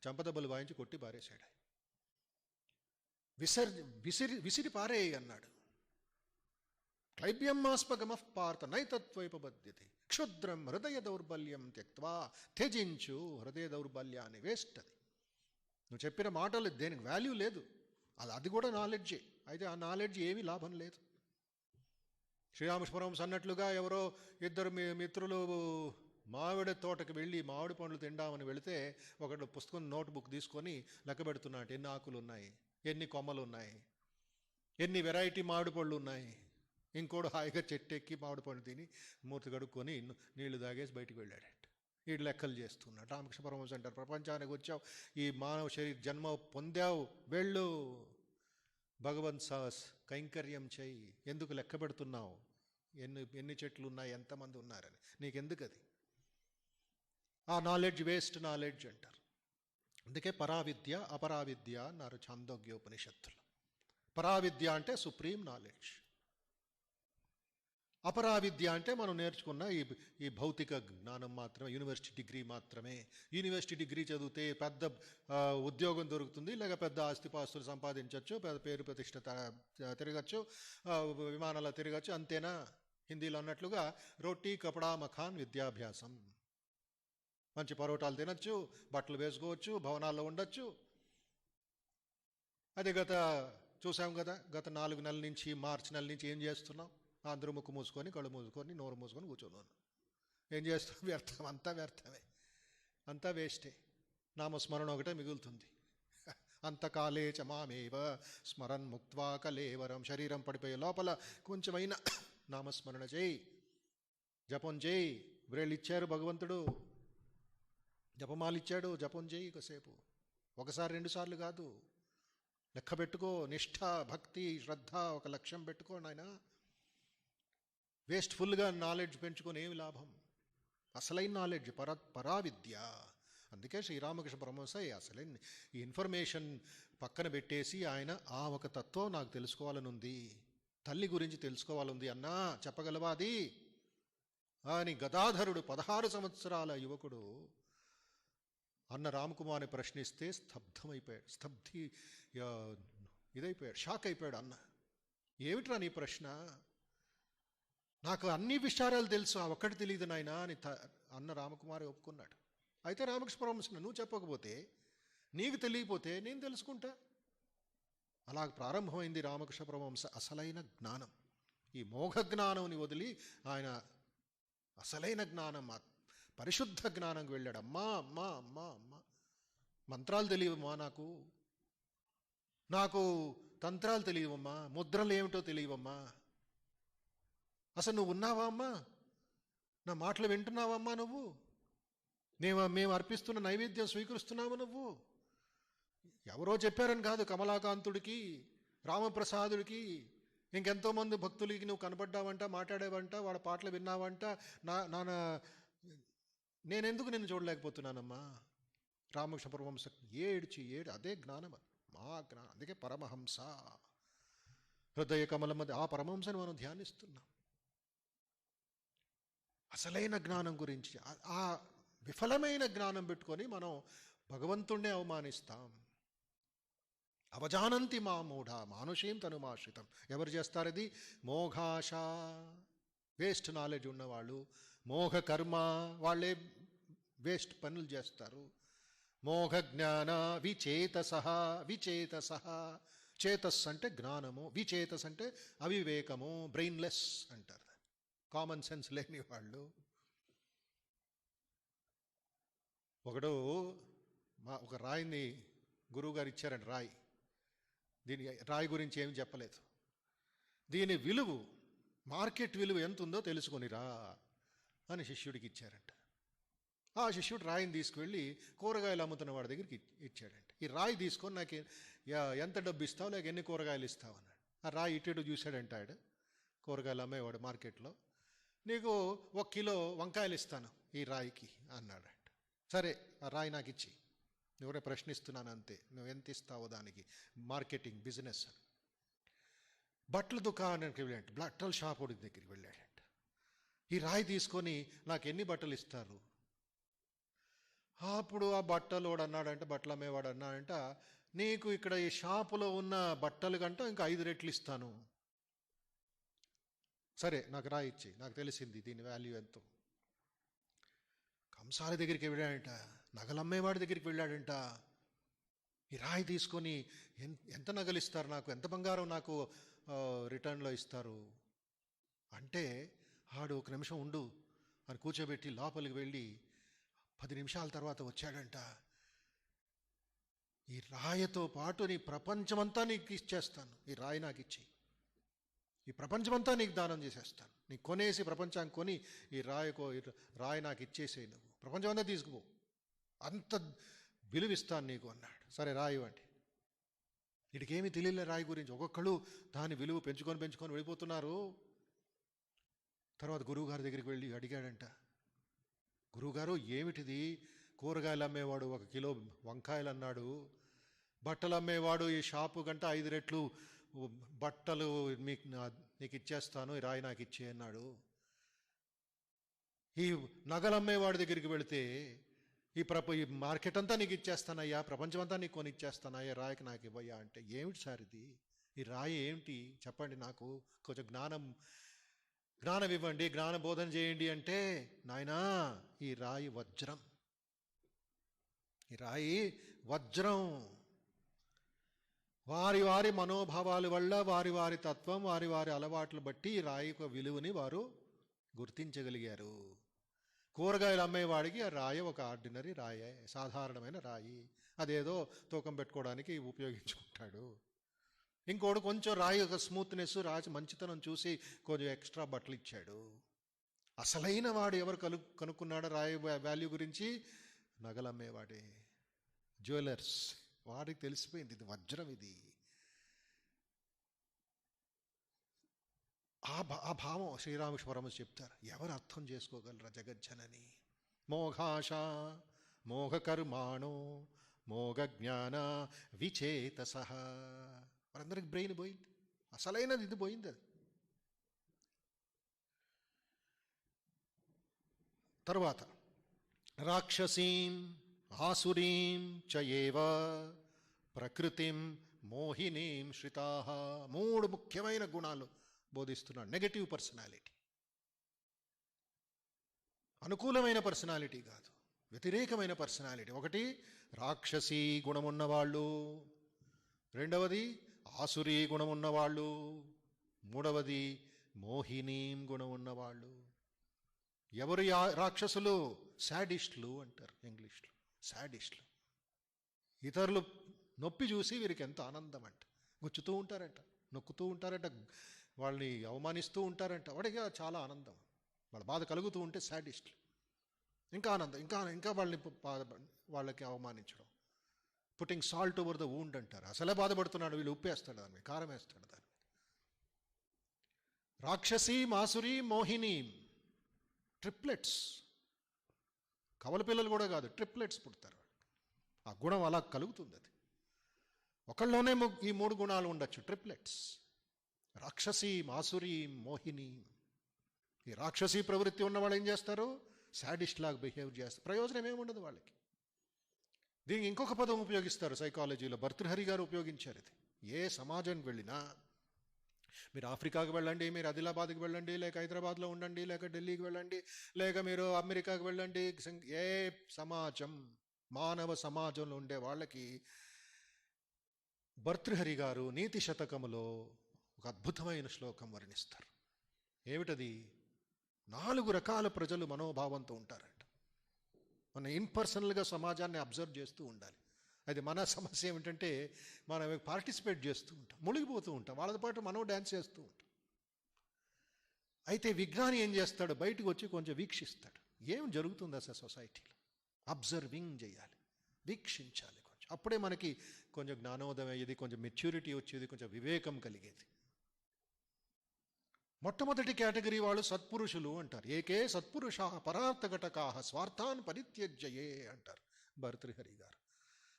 Speaker 1: చంపదెబ్బలు వాయించి కొట్టి పారేశాడు. విసిరి పారేయి అన్నాడు. క్లైబ్యమాస్పగమః పార్థ నైతత్వైపబధ్యతే క్షుద్రం హృదయ దౌర్బల్యం త్యక్త్వా. త్యజించు హృదయ దౌర్బల్యాన్ని. వేస్ట్ అది. నువ్వు చెప్పిన మాటలు దేనికి వాల్యూ లేదు. అది కూడా నాలెడ్జే. అయితే ఆ నాలెడ్జ్ ఏమీ లాభం లేదు. శ్రీరామపురం అన్నట్లుగా ఎవరో ఇద్దరు మిత్రులు మామిడి తోటకు వెళ్ళి మామిడి పండ్లు తిండామని వెళితే, ఒకడు పుస్తకం నోట్బుక్ తీసుకొని లెక్క పెడుతున్నాడు, ఎన్ని ఆకులు ఉన్నాయి, ఎన్ని కొమ్మలు ఉన్నాయి, ఎన్ని వెరైటీ మామిడి పళ్ళు ఉన్నాయి. ఇంకోడు హాయిగా చెట్టు ఎక్కి మామిడి పండు తిని మూర్తి కడుక్కొని నీళ్లు తాగేసి బయటికి వెళ్ళాడట. వీడు లెక్కలు చేస్తున్నాడు. రామకృష్ణ పరమహంస అంటారు, ప్రపంచానికి వచ్చావు, ఈ మానవ శరీర జన్మ పొందావు, వెళ్ళు భగవంత్ కైంకర్యం చేయి. ఎందుకు లెక్క పెడుతున్నావు ఎన్ని చెట్లు ఉన్నాయి, ఎంతమంది ఉన్నారని? నీకెందుకు అది? ఆ నాలెడ్జ్ వేస్ట్ నాలెడ్జ్ అంటారు. అందుకే పరావిద్య అపరావిద్య అన్నారు ఛాందోగ్యోపనిషత్తులు. పరావిద్య అంటే సుప్రీం నాలెడ్జ్, అపరావిద్య అంటే మనం నేర్చుకున్న ఈ భౌతిక జ్ఞానం మాత్రమే, యూనివర్సిటీ డిగ్రీ మాత్రమే. యూనివర్సిటీ డిగ్రీ చదివితే పెద్ద ఉద్యోగం దొరుకుతుంది, లేక పెద్ద ఆస్తిపాస్తులు సంపాదించవచ్చు, పెద్ద పేరు ప్రతిష్ట తిరగచ్చు, విమానాలు తిరగచ్చు, అంతేనా? హిందీలో అన్నట్లుగా రోటీ కపడా మఖాన్ విద్యాభ్యాసం. మంచి పరోటాలు తినచ్చు, బట్టలు వేసుకోవచ్చు, భవనాల్లో ఉండొచ్చు. అది చూసాం కదా, గత 4 నెలల నుంచి, మార్చి నెల నుంచి ఏం చేస్తున్నాం? అందరూ ముక్కు మూసుకొని, కళ్ళు మూసుకొని, నోరు మూసుకొని కూర్చోను. ఏం చేస్తాం? వ్యర్థం, అంతా వ్యర్థమే, అంతా వేస్టే. నామస్మరణ ఒకటే మిగులుతుంది. అంతకాలే చ మామేవ స్మరన్ ముక్త్వా కలేవరం. శరీరం పడిపోయే లోపల కొంచెమైనా నామస్మరణ చేయి, జపం చేయి, బ్రేళ్ళు ఇచ్చారు భగవంతుడు, జపమాలు ఇచ్చాడు, జపం చేయి కాసేపు, ఒకసారి రెండుసార్లు కాదు, లెక్క పెట్టుకో. నిష్ఠ, భక్తి, శ్రద్ధ ఒక లక్ష్యం పెట్టుకో నాయన. వేస్ట్ఫుల్గా నాలెడ్జ్ పెంచుకొని ఏమి లాభం? అసలైన నాలెడ్జ్ పరావిద్య. అందుకే శ్రీరామకృష్ణ పరమహంస అసలైన ఈ ఇన్ఫర్మేషన్ పక్కన పెట్టేసి ఆయన ఆ ఒక తత్వం నాకు తెలుసుకోవాలని ఉంది, తల్లి గురించి తెలుసుకోవాలని అన్నా చెప్పగలవా అది అని గదాధరుడు 16 సంవత్సరాల యువకుడు అన్న రామకుమార్ని ప్రశ్నిస్తే స్తబ్దమైపోయాడు. ఇదైపోయాడు, షాక్ అయిపోయాడు. అన్న, ఏమిట్రా నీ ప్రశ్న? నాకు అన్ని విషయాలు తెలుసు, ఆ ఒక్కటి తెలియదు నాయన అని అన్న రామకుమారి ఒప్పుకున్నాడు. అయితే రామకృష్ణ పరమహంస, నువ్వు చెప్పకపోతే, నీకు తెలియకపోతే నేను తెలుసుకుంటా. అలా ప్రారంభమైంది రామకృష్ణ పరమహంస అసలైన జ్ఞానం. ఈ మోఘ జ్ఞానంని వదిలి ఆయన అసలైన జ్ఞానం, పరిశుద్ధ జ్ఞానంకి వెళ్ళాడు. అమ్మా అమ్మా అమ్మా అమ్మా, మంత్రాలు తెలియవమ్మా, నాకు తంత్రాలు తెలియవమ్మా, ముద్రలు ఏమిటో తెలియవమ్మా, అసలు నువ్వు ఉన్నావా అమ్మా, నా మాటలు వింటున్నావమ్మా, నువ్వు మేము అర్పిస్తున్న నైవేద్యం స్వీకరిస్తున్నావు నువ్వు? ఎవరో చెప్పారని కాదు, కమలాకాంతుడికి, రామప్రసాదుడికి, ఇంకెంతోమంది భక్తులకి నువ్వు కనబడ్డావంట, మాట్లాడావంట, వాళ్ళ పాటలు విన్నావంట. నేనెందుకు నిన్ను చూడలేకపోతున్నానమ్మా? రామకృష్ణ పరమహంస ఏడ్చి అదే జ్ఞానం, మా జ్ఞానం. అందుకే పరమహంస హృదయ కమలం మధ్య ఆ పరమహంసని మనం ధ్యానిస్తున్నాం. అసలైన జ్ఞానం గురించి, ఆ విఫలమైన జ్ఞానం పెట్టుకొని మనం భగవంతుణ్ణే అవమానిస్తాం. అవజానంతి మా మూఢ మానుషీం తనుమాశ్రితం. ఎవరు చేస్తారు ఇది? మోఘాశ, వేస్ట్ నాలెడ్జ్ ఉన్నవాళ్ళు. మోఘ కర్మ, వాళ్ళే వేస్ట్ పనులు చేస్తారు. మోఘ జ్ఞాన విచేతస, చేతస్ అంటే జ్ఞానము, విచేతస్ అంటే అవివేకము, బ్రెయిన్లెస్ అంటారు, కామన్ సెన్స్ లేని వాళ్ళు. ఒక రాయిని గురువుగారు ఇచ్చారండి, రాయి. దీని రాయి గురించి ఏమి చెప్పలేదు. దీని విలువ, మార్కెట్ విలువ ఎంత ఉందో తెలుసుకొనిరా అని శిష్యుడికి ఇచ్చారంట. ఆ శిష్యుడు రాయిని తీసుకువెళ్ళి కూరగాయలు అమ్ముతున్న వాడి దగ్గరికి ఇచ్చాడంట. ఈ రాయి తీసుకొని నాకు ఎంత డబ్బు ఇస్తావు, లేక ఎన్ని కూరగాయలు ఇస్తావు అన్నాడు. ఆ రాయి ఇటు చూశాడంట ఆయన, కూరగాయలు అమ్మేవాడు మార్కెట్లో. నీకు 1 కిలో వంకాయలు ఇస్తాను ఈ రాయికి అన్నాడంట. సరే, ఆ రాయి నాకు ఇచ్చి, ఎవరే ప్రశ్నిస్తున్నాను అంతే, నువ్వు ఎంత ఇస్తావో దానికి, మార్కెటింగ్ బిజినెస్. బట్టల దుకాణానికి వెళ్ళాడు, బట్టల షాప్ దగ్గరికి వెళ్ళాడంట. ఈ రాయి తీసుకొని నాకు ఎన్ని బట్టలు ఇస్తారు? అప్పుడు ఆ బట్టలోడు అన్నాడంట, బట్టలు అమ్మేవాడు అన్నాడంట, నీకు ఇక్కడ ఈ షాపులో ఉన్న బట్టలు కంటే ఇంకా 5 రెట్లు ఇస్తాను. సరే, నాకు రాయి ఇచ్చి, నాకు తెలిసింది దీని వాల్యూ ఎంతో. కంసాల దగ్గరికి వెళ్ళాడంట, నగలమ్మేవాడి దగ్గరికి వెళ్ళాడంట. ఈ రాయి తీసుకొని ఎంత నగలు ఇస్తారు నాకు, ఎంత బంగారం నాకు రిటర్న్లో ఇస్తారు అంటే, ఆడు 1 నిమిషం ఉండు అని కూర్చోబెట్టి లోపలికి వెళ్ళి 10 నిమిషాల తర్వాత వచ్చాడంట. ఈ రాయితో పాటు నీ ప్రపంచమంతా నీకు ఇచ్చేస్తాను, ఈ రాయి నాకు ఇచ్చి, ఈ ప్రపంచమంతా నీకు దానం చేసేస్తాను, నీకు కొనేసి ప్రపంచాన్ని కొని ఈ రాయి నాకు ఇచ్చేసేయి, నువ్వు ప్రపంచమంతా తీసుకుపో, అంత విలువిస్తాను నీకు అన్నాడు. సరే, రాయి ఇవ్వండి. వీడికేమీ తెలియలే రాయి గురించి. ఒక్కొక్కళ్ళు దాని విలువ పెంచుకొని వెళ్ళిపోతున్నారు. తర్వాత గురువుగారి దగ్గరికి వెళ్ళి అడిగాడంట, గురువుగారు ఏమిటిది? కూరగాయలు అమ్మేవాడు 1 కిలో వంకాయలు అన్నాడు, బట్టలు అమ్మేవాడు ఈ షాపు కంటే 5 రెట్లు బట్టలు నీకు ఇచ్చేస్తాను, ఈ రాయి నాకు ఇచ్చే అన్నాడు. ఈ నగలమ్మేవాడి దగ్గరికి వెళితే ఈ మార్కెట్ అంతా నీకు ఇచ్చేస్తానయ్యా, ప్రపంచం అంతా నీకు కొని ఇచ్చేస్తానయ్యా, రాయికి నాకు ఇవ్వయ్యా అంటే, ఏమిటి సార్ ఇది? ఈ రాయి ఏమిటి చెప్పండి, నాకు కొంచెం జ్ఞానం ఇవ్వండి, జ్ఞాన బోధన చేయండి అంటే, నాయనా ఈ రాయి వజ్రం, ఈ రాయి వజ్రం. వారి మనోభావాల వల్ల, వారి తత్వం, వారి అలవాట్లు బట్టి ఈ రాయి యొక్క విలువని వారు గుర్తించగలిగారు. కూరగాయలు అమ్మేవాడికి ఆ రాయి ఒక ఆర్డినరీ రాయే, సాధారణమైన రాయి, అదేదో తూకం పెట్టుకోవడానికి ఉపయోగించుకుంటాడు. ఇంకోడు కొంచెం రాయి యొక్క స్మూత్నెస్, రాయి మంచితనం చూసి కొంచెం ఎక్స్ట్రా బట్టలు ఇచ్చాడు. అసలైన వాడు ఎవరు కనుక్కున్నాడో వాల్యూ గురించి? నగలమ్మేవాడే, జ్యువెలర్స్. వాడికి తెలిసిపోయింది ఇది వజ్రం. ఇది ఆ భావం శ్రీరామేశ్వరము చెప్తారు. ఎవరు అర్థం చేసుకోగలరా జగజ్జనని? మోఘాశ మోఘకర్మాణో మోఘజ్ఞాన విచేతస. వారందరికి బ్రెయిన్ పోయింది, అసలైనది ఇది పోయింది. అది తర్వాత రాక్షసీం ఆసురీం చయేవ ప్రకృతిం మోహినీం శ్రితాః. 3 ముఖ్యమైన గుణాలు బోధిస్తున్నాడు. నెగటివ్ పర్సనాలిటీ, అనుకూలమైన పర్సనాలిటీ కాదు, వ్యతిరేకమైన పర్సనాలిటీ. ఒకటి రాక్షసీ గుణమున్నవాళ్ళు, రెండవది ఆసురీ గుణమున్నవాళ్ళు, మూడవది మోహినీం గుణం ఉన్నవాళ్ళు. ఎవరు రాక్షసులు? శాడిస్టులు అంటారు ఇంగ్లీష్లో. శాడిస్టులు. ఇతరులు నొప్పి చూసి వీరికి ఎంత ఆనందం అంట. గుచ్చుతూ ఉంటారంట, నొక్కుతూ ఉంటారంట, వాళ్ళని అవమానిస్తూ ఉంటారంట. వాడికి చాలా ఆనందం. వాళ్ళ బాధ కలుగుతూ ఉంటే శాడిస్టులు. ఇంకా ఆనందం, ఇంకా ఇంకా వాళ్ళకి అవమానించడం. Putting salt over the wound అంటారు. అసలే బాధపడుతున్నాడు, వీళ్ళు ఉప్పేస్తాడు దాన్ని, కారం వేస్తాడు దాన్ని. రాక్షసీ మాసురీ మోహిని, ట్రిప్లెట్స్. కవల పిల్లలు కూడా కాదు, ట్రిప్లెట్స్ పుడతారు. ఆ గుణం అలా కలుగుతుంది. అది ఒకళ్ళలోనే ఈ 3 గుణాలు ఉండొచ్చు, ట్రిప్లెట్స్. రాక్షసీ మాసురీ మోహిని. ఈ రాక్షసీ ప్రవృత్తి ఉన్న వాళ్ళు ఏం చేస్తారు? శాడిస్ట్ లాగా బిహేవ్ చేస్తారు. ప్రయోజనం ఏముండదు వాళ్ళకి. దీనికి ఇంకొక పదం ఉపయోగిస్తారు సైకాలజీలో, భర్తృహరి గారు ఉపయోగించారు ఇది. ఏ సమాజానికి వెళ్ళినా, మీరు ఆఫ్రికాకి వెళ్ళండి, మీరు ఆదిలాబాద్కి వెళ్ళండి, లేక హైదరాబాద్లో ఉండండి, లేక ఢిల్లీకి వెళ్ళండి, లేక మీరు అమెరికాకి వెళ్ళండి, ఏ సమాజం, మానవ సమాజంలో ఉండే వాళ్ళకి భర్తృహరి గారు నీతి శతకములో ఒక అద్భుతమైన శ్లోకం వర్ణిస్తారు. ఏమిటది? 4 రకాల ప్రజలు మనోభావంతో ఉంటారంట. మనం ఇన్పర్సనల్గా సమాజాన్ని అబ్జర్వ్ చేస్తూ ఉండాలి. అది మన సమస్య ఏమిటంటే, మనం పార్టిసిపేట్ చేస్తూ ఉంటాం, మునిగిపోతూ ఉంటాం, వాళ్ళతో పాటు మనం డ్యాన్స్ చేస్తూ ఉంటాం. అయితే విజ్ఞాని ఏం చేస్తాడు? బయటకు వచ్చి కొంచెం వీక్షిస్తాడు. ఏం జరుగుతుంది అసలు సొసైటీలో? అబ్జర్వింగ్ చేయాలి, వీక్షించాలి కొంచెం. అప్పుడే మనకి కొంచెం జ్ఞానోదయం అయ్యేది, కొంచెం మెచ్యూరిటీ వచ్చేది, కొంచెం వివేకం కలిగేది. మొట్టమొదటి కేటగిరీ వాళ్ళు సత్పురుషులు అంటారు. ఏకే సత్పురుషా పరార్థఘటకాః స్వార్థాన్ పరిత్యజ్యయే అంటారు భర్తృహరి గారు.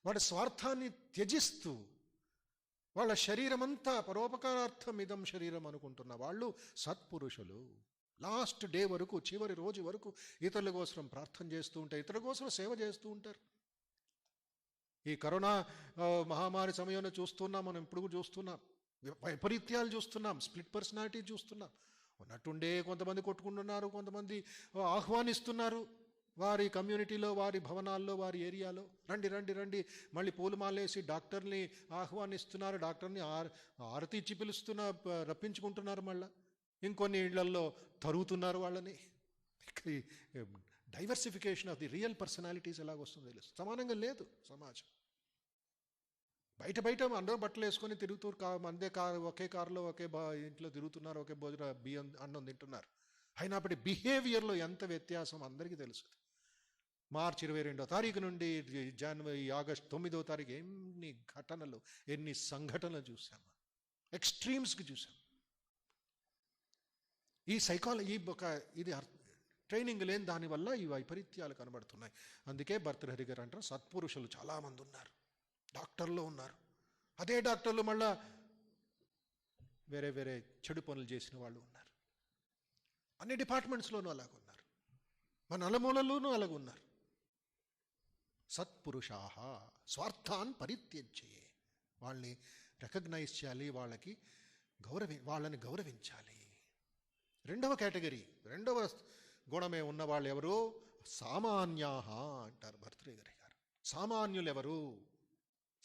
Speaker 1: వాడి స్వార్థాన్ని త్యజిస్తూ, వాళ్ళ శరీరమంతా పరోపకారార్థం ఇదం శరీరం అనుకుంటున్న వాళ్ళు సత్పురుషులు. లాస్ట్ డే వరకు, చివరి రోజు వరకు ఇతరుల కోసం ప్రార్థన చేస్తూ ఉంటారు, ఇతరుల కోసం సేవ చేస్తూ ఉంటారు. ఈ కరోనా మహమ్మారి సమయంలో చూస్తున్నాం, మనం ఇప్పుడు చూస్తున్నాం, వైపరీత్యాలు చూస్తున్నాం, స్ప్లిట్ పర్సనాలిటీ చూస్తున్నాం. ఉన్నట్టుండే కొంతమంది కొట్టుకుంటున్నారు, కొంతమంది ఆహ్వానిస్తున్నారు వారి కమ్యూనిటీలో, వారి భవనాల్లో, వారి ఏరియాలో. రండి రండి రండి, మళ్ళీ పూలమాలేసి డాక్టర్ని ఆహ్వానిస్తున్నారు, డాక్టర్ని ఆరతి ఇచ్చి రప్పించుకుంటున్నారు. మళ్ళీ ఇంకొన్ని ఇళ్లల్లో తరుగుతున్నారు వాళ్ళని. Diversification of the real personalities ఎలాగొస్తుందో తెలుసు. సమానంగా లేదు సమాజం. బయట అందరూ బట్టలు వేసుకొని తిరుగుతూ అందే కారు, ఒకే కారులో ఒకే ఇంట్లో తిరుగుతున్నారు, ఒకే బియ్యం అన్నం తింటున్నారు. అయినప్పటి బిహేవియర్లో ఎంత వ్యత్యాసం అందరికీ తెలుసు. మార్చి 22వ తారీఖు నుండి ఆగస్టు 9వ తారీఖు ఎన్ని ఘటనలు, ఎన్ని సంఘటనలు చూసాము, ఎక్స్ట్రీమ్స్కి చూసాం. ఈ సైకాలజీ ఇది ట్రైనింగ్ లేని దానివల్ల ఈ వైపరీత్యాలు కనబడుతున్నాయి. అందుకే భర్తృహరి గారు అంటారు, సత్పురుషులు చాలామంది ఉన్నారు, డాక్టర్లు ఉన్నారు. అదే డాక్టర్లు మళ్ళా వేరే వేరే చెడు పనులు చేసిన వాళ్ళు ఉన్నారు. అన్ని డిపార్ట్మెంట్స్లోనూ అలాగున్నారు, మన నలుమూలలోనూ అలాగున్నారు. సత్పురుషాః స్వార్థాన్ పరిత్యజ్యే. వాళ్ళని రికగ్నైజ్ చేయాలి, వాళ్ళని గౌరవించాలి. రెండవ కేటగిరీ, రెండవ గుణమే ఉన్నవాళ్ళు ఎవరు? సామాన్యాః అంటారు భర్తృహరి గారు. సామాన్యులు ఎవరు?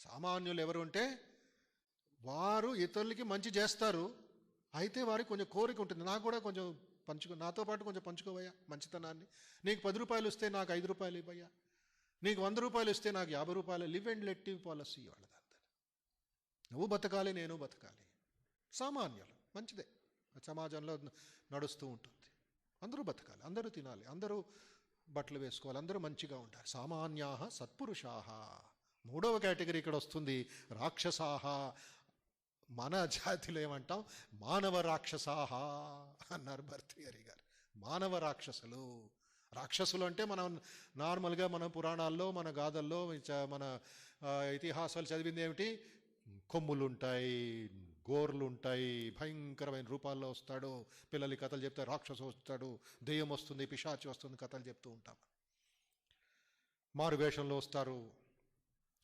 Speaker 1: సామాన్యులు ఎవరు అంటే, వారు ఇతరులకి మంచి చేస్తారు, అయితే వారికి కొంచెం కోరిక ఉంటుంది, నాకు కూడా కొంచెం నాతో పాటు కొంచెం పంచుకోవయ్యా మంచితనాన్ని. నీకు 10 రూపాయలు వస్తే నాకు 5 రూపాయలు ఇవ్వయ్యా, నీకు 100 రూపాయలు వస్తే నాకు 50 రూపాయలు. Live and let live policy వాళ్ళదంతా. నువ్వు బతకాలి, నేను బతకాలి. సామాన్యులు మంచిదే, సమాజంలో నడుస్తూ ఉంటుంది. అందరూ బతకాలి, అందరూ తినాలి, అందరూ బట్టలు వేసుకోవాలి, అందరూ మంచిగా ఉంటారు. సామాన్యాః సత్పురుషాః. మూడవ కేటగిరీ ఇక్కడ వస్తుంది, రాక్షసాః. మన జాతిలో ఏమంటాం, మానవ రాక్షసాః అన్నారు భర్తృహరి గారు. మానవ రాక్షసులు. రాక్షసులు అంటే మనం నార్మల్గా మన పురాణాల్లో, మన గాథల్లో, మన ఇతిహాసాలు చదివింది ఏమిటి, కొమ్ములు ఉంటాయి, గోర్లు ఉంటాయి, భయంకరమైన రూపాల్లో వస్తాడు, పిల్లలకి కథలు చెప్తే రాక్షసు వస్తాడు, దెయ్యం వస్తుంది, పిశాచి వస్తుంది, కథలు చెప్తూ ఉంటాం. మారు వేషంలో వస్తారు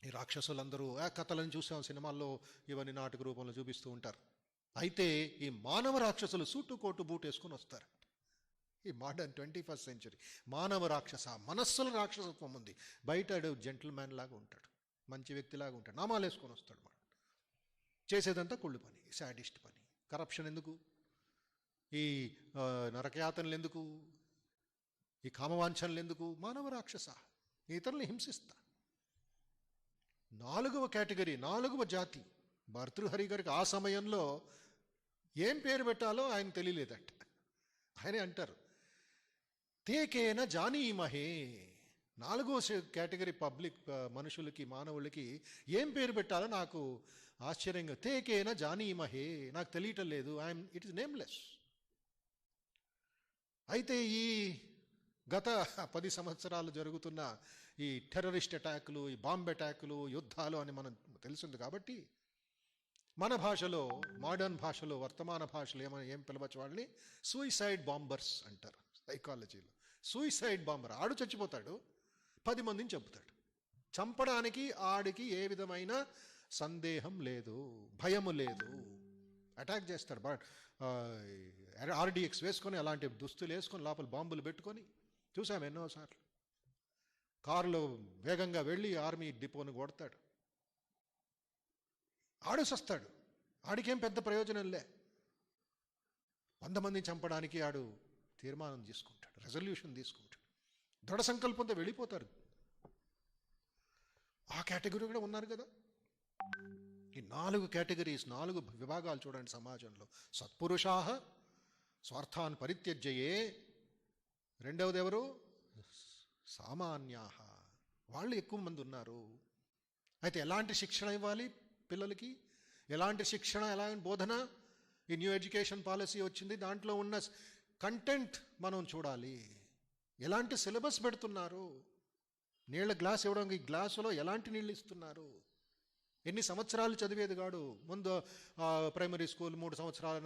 Speaker 1: ఈ రాక్షసులందరూ. ఆ కథలను చూసాం సినిమాల్లో, ఇవన్నీ నాటక రూపంలో చూపిస్తూ ఉంటారు. అయితే ఈ మానవ రాక్షసులు సూటు కోటు బూట్ వేసుకొని వస్తారు. ఈ మోడర్న్ 21st సెంచరీ మానవ రాక్షస. మనస్సుల రాక్షసత్వం ఉంది. బయట జెంటిల్ మ్యాన్ లాగా ఉంటాడు, మంచి వ్యక్తిలాగా ఉంటాడు, నామాలు వేసుకొని వస్తాడు. మాట చేసేదంతా కుళ్ళు పని, శాడిస్ట్ పని. కరప్షన్ ఎందుకు, ఈ నరకయాతనలు ఎందుకు, ఈ కామవాంఛనలు ఎందుకు? మానవ రాక్షస. ఇతరులను హింసిస్తా. 4వ కేటగిరీ, 4వ జాతి. భర్తృహరి గారికి ఆ సమయంలో ఏం పేరు పెట్టాలో ఆయన తెలియలేదట. ఆయనే అంటారు, తేకేన జానీమహే. 4వ కేటగిరీ పబ్లిక్ మనుషులకి, మానవులకి ఏం పేరు పెట్టాలో నాకు ఆశ్చర్యంగా, తేకేన జానీమహే, నాకు తెలియటం లేదు, ఇట్ ఇస్ నేమ్లెస్. అయితే ఈ గత 10 సంవత్సరాలు జరుగుతున్న ఈ టెర్రరిస్ట్ అటాకులు, ఈ బాంబ్ అటాకులు, యుద్ధాలు అని మనం తెలిసింది కాబట్టి మన భాషలో, మోడర్న్ భాషలో, వర్తమాన భాషలో ఏం పిలవచ్చు వాళ్ళని, సూయిసైడ్ బాంబర్స్ అంటారు సైకాలజీలో. సూయిసైడ్ బాంబర్, ఆడు చచ్చిపోతాడు, 10 మందిని చంపుతాడు. చంపడానికి ఆడికి ఏ విధమైన సందేహం లేదు, భయము లేదు. అటాక్ చేస్తాడు, RDX వేసుకొని, అలాంటి దుస్తులు వేసుకొని, లోపల బాంబులు పెట్టుకొని చూసాము ఎన్నోసార్లు. కారులో వేగంగా వెళ్ళి ఆర్మీ డిపోను కొడతాడు, ఆడు సస్తాడు. ఆడికేం పెద్ద ప్రయోజనం లే. 100 మందిని చంపడానికి ఆడు తీర్మానం తీసుకుంటాడు, రెజల్యూషన్ తీసుకుంటాడు, దృఢ సంకల్పంతో వెళ్ళిపోతారు. ఆ కేటగిరీ కూడా ఉన్నారు కదా. ఈ 4 కేటగిరీస్, 4 విభాగాలు చూడండి సమాజంలో. సత్పురుషాః స్వార్థాన్ పరిత్యజ్యయే. రెండవది ఎవరు? సామాన్యాః. వాళ్ళు ఎక్కువ మంది ఉన్నారు. అయితే ఎలాంటి శిక్షణ ఇవ్వాలి పిల్లలకి, ఎలాంటి శిక్షణ, ఎలాంటి బోధన? ఈ న్యూ ఎడ్యుకేషన్ పాలసీ వచ్చింది, దాంట్లో ఉన్న కంటెంట్ మనం చూడాలి. ఎలాంటి సిలబస్ పెడుతున్నారు, నీళ్ళ గ్లాస్ ఇవ్వడానికి ఈ గ్లాసులో ఎలాంటి నీళ్ళు ఇస్తున్నారు, ఎన్ని సంవత్సరాలు చదివేది కాడు. ముందు ప్రైమరీ స్కూల్ 3 సంవత్సరాల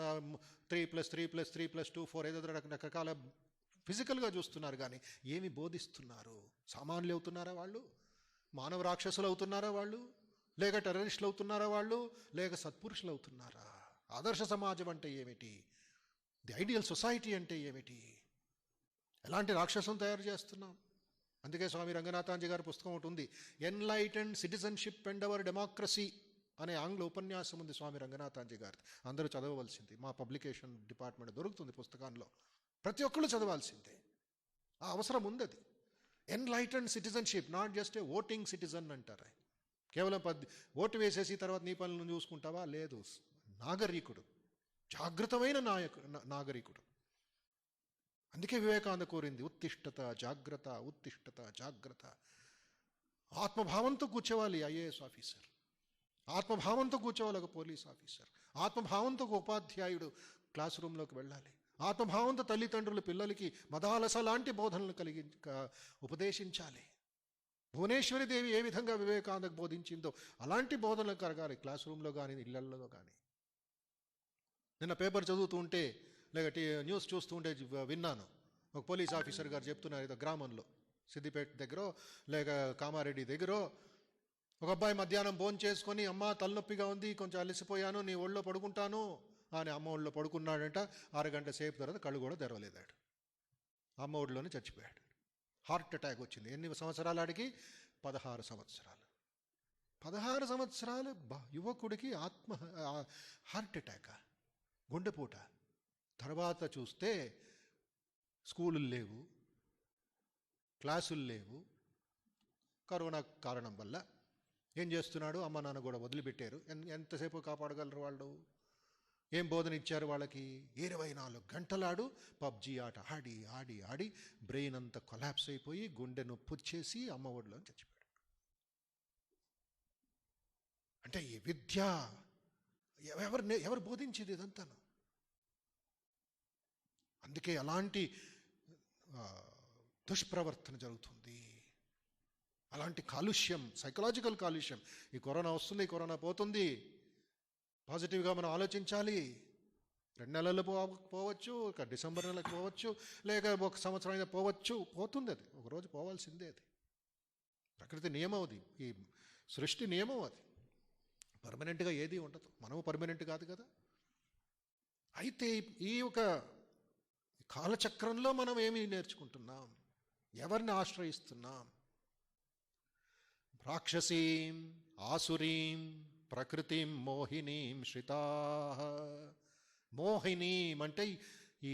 Speaker 1: 3+3+3+2 4 ఏదో రకరకాల ఫిజికల్గా చూస్తున్నారు, కానీ ఏమి బోధిస్తున్నారు? సామాన్యులు అవుతున్నారా వాళ్ళు? మానవ రాక్షసులు అవుతున్నారా వాళ్ళు? లేక టెర్రరిస్టులు అవుతున్నారా వాళ్ళు? లేక సత్పురుషులు అవుతున్నారా? ఆదర్శ సమాజం అంటే ఏమిటి? ది ఐడియల్ సొసైటీ అంటే ఏమిటి? ఎలాంటి రాక్షసులను తయారు చేస్తున్నాం? అందుకే స్వామి రంగనాథాంజీ గారి పుస్తకం ఒకటి ఉంది, enlightened citizenship and our democracy అనే ఆంగ్ల ఉపన్యాసం ఉంది స్వామి రంగనాథాంజీ గారి. అందరూ చదవవలసింది. మా పబ్లికేషన్ డిపార్ట్మెంట్ దొరుకుతుంది పుస్తకాల్లో, ప్రతి ఒక్కళ్ళు చదవాల్సిందే. ఆ అవసరం ఉంది. అది enlightened citizenship, not just a voting citizen అంటారు. కేవలం ఓటు వేసేసి తర్వాత నీ పనులను చూసుకుంటావా? లేదు. నాగరికుడు, జాగృతమైన నాగరికుడు. అందుకే వివేకానంద కోరింది, ఉత్తిష్టత జాగ్రత్త, ఉత్తిష్టత జాగ్రత్త. ఆత్మభావంతో కూర్చోవాలి IAS ఆఫీసర్, ఆత్మభావంతో కూర్చోవాలి ఒక పోలీస్ ఆఫీసర్, ఆత్మభావంతో ఒక ఉపాధ్యాయుడు క్లాస్ రూమ్లోకి వెళ్ళాలి, ఆత్మభావంతో తల్లిదండ్రులు పిల్లలకి మదాలస లాంటి బోధనలు ఉపదేశించాలి. భువనేశ్వరి దేవి ఏ విధంగా వివేకానందకు బోధించిందో అలాంటి బోధనలు కలగాలి క్లాస్ రూమ్లో కానీ, ఇళ్లలో కానీ. నిన్న పేపర్ చదువుతూ ఉంటే, లేక న్యూస్ చూస్తూ ఉంటే విన్నాను, ఒక పోలీస్ ఆఫీసర్ గారు చెప్తున్నారు, ఏదో గ్రామంలో సిద్దిపేట దగ్గర లేక కామారెడ్డి దగ్గర ఒక అబ్బాయి మధ్యాహ్నం భోజనం చేసుకొని, అమ్మ తలనొప్పిగా ఉంది, కొంచెం అలసిపోయాను, నీ ఒళ్ళో పడుకుంటాను అని అమ్మ ఒళ్ళో పడుకున్నాడంట. 6 గంటల సేపు తర్వాత కళ్ళు కూడా తెరవలేదాడు, అమ్మ ఒడిలోనే చచ్చిపోయాడు. హార్ట్ అటాక్ వచ్చింది. ఎన్ని సంవత్సరాలు ఆడికి? 16 సంవత్సరాలు. 16 సంవత్సరాల యువకుడికి హార్ట్ అటాక్, గుండెపూట. తర్వాత చూస్తే స్కూలులు లేవు, క్లాసులు లేవు. కరోనా కారణం వల్ల ఏం చేస్తున్నాడు, అమ్మ నాన్న కూడా వదిలిపెట్టారు. ఎంతసేపు కాపాడగలరు వాళ్ళు? ఏం బోధన ఇచ్చారు వాళ్ళకి? 24 గంటలాడు పబ్జీ ఆట ఆడి ఆడి ఆడి బ్రెయిన్ అంతా కొలాప్స్ అయిపోయి గుండె నొప్పి వచ్చేసి అమ్మ ఒడిలో చచ్చిపోయాడు. అంటే ఈ విద్య ఎవరు బోధించేది ఇదంతాను? అందుకే అలాంటి దుష్ప్రవర్తన జరుగుతుంది, అలాంటి కాలుష్యం, సైకలాజికల్ కాలుష్యం. ఈ కరోనా వస్తుంది, కరోనా పోతుంది, పాజిటివ్గా మనం ఆలోచించాలి. 2 నెలలు పోవచ్చు, ఒక డిసెంబర్ నెలకు పోవచ్చు, లేక 1 సంవత్సరం అయినా పోవచ్చు, పోతుంది. అది ఒకరోజు పోవాల్సిందే. అది ప్రకృతి నియమం, అది ఈ సృష్టి నియమం. అది పర్మనెంట్గా ఏది ఉండదు, మనము పర్మనెంట్ కాదు కదా. అయితే ఈ ఒక కాలచక్రంలో మనం ఏమి నేర్చుకుంటున్నాం? ఎవరిని ఆశ్రయిస్తున్నాం? రాక్షసీం ఆసురీం ప్రకృతిం మోహినీం శ్రితా. మోహినీం అంటే ఈ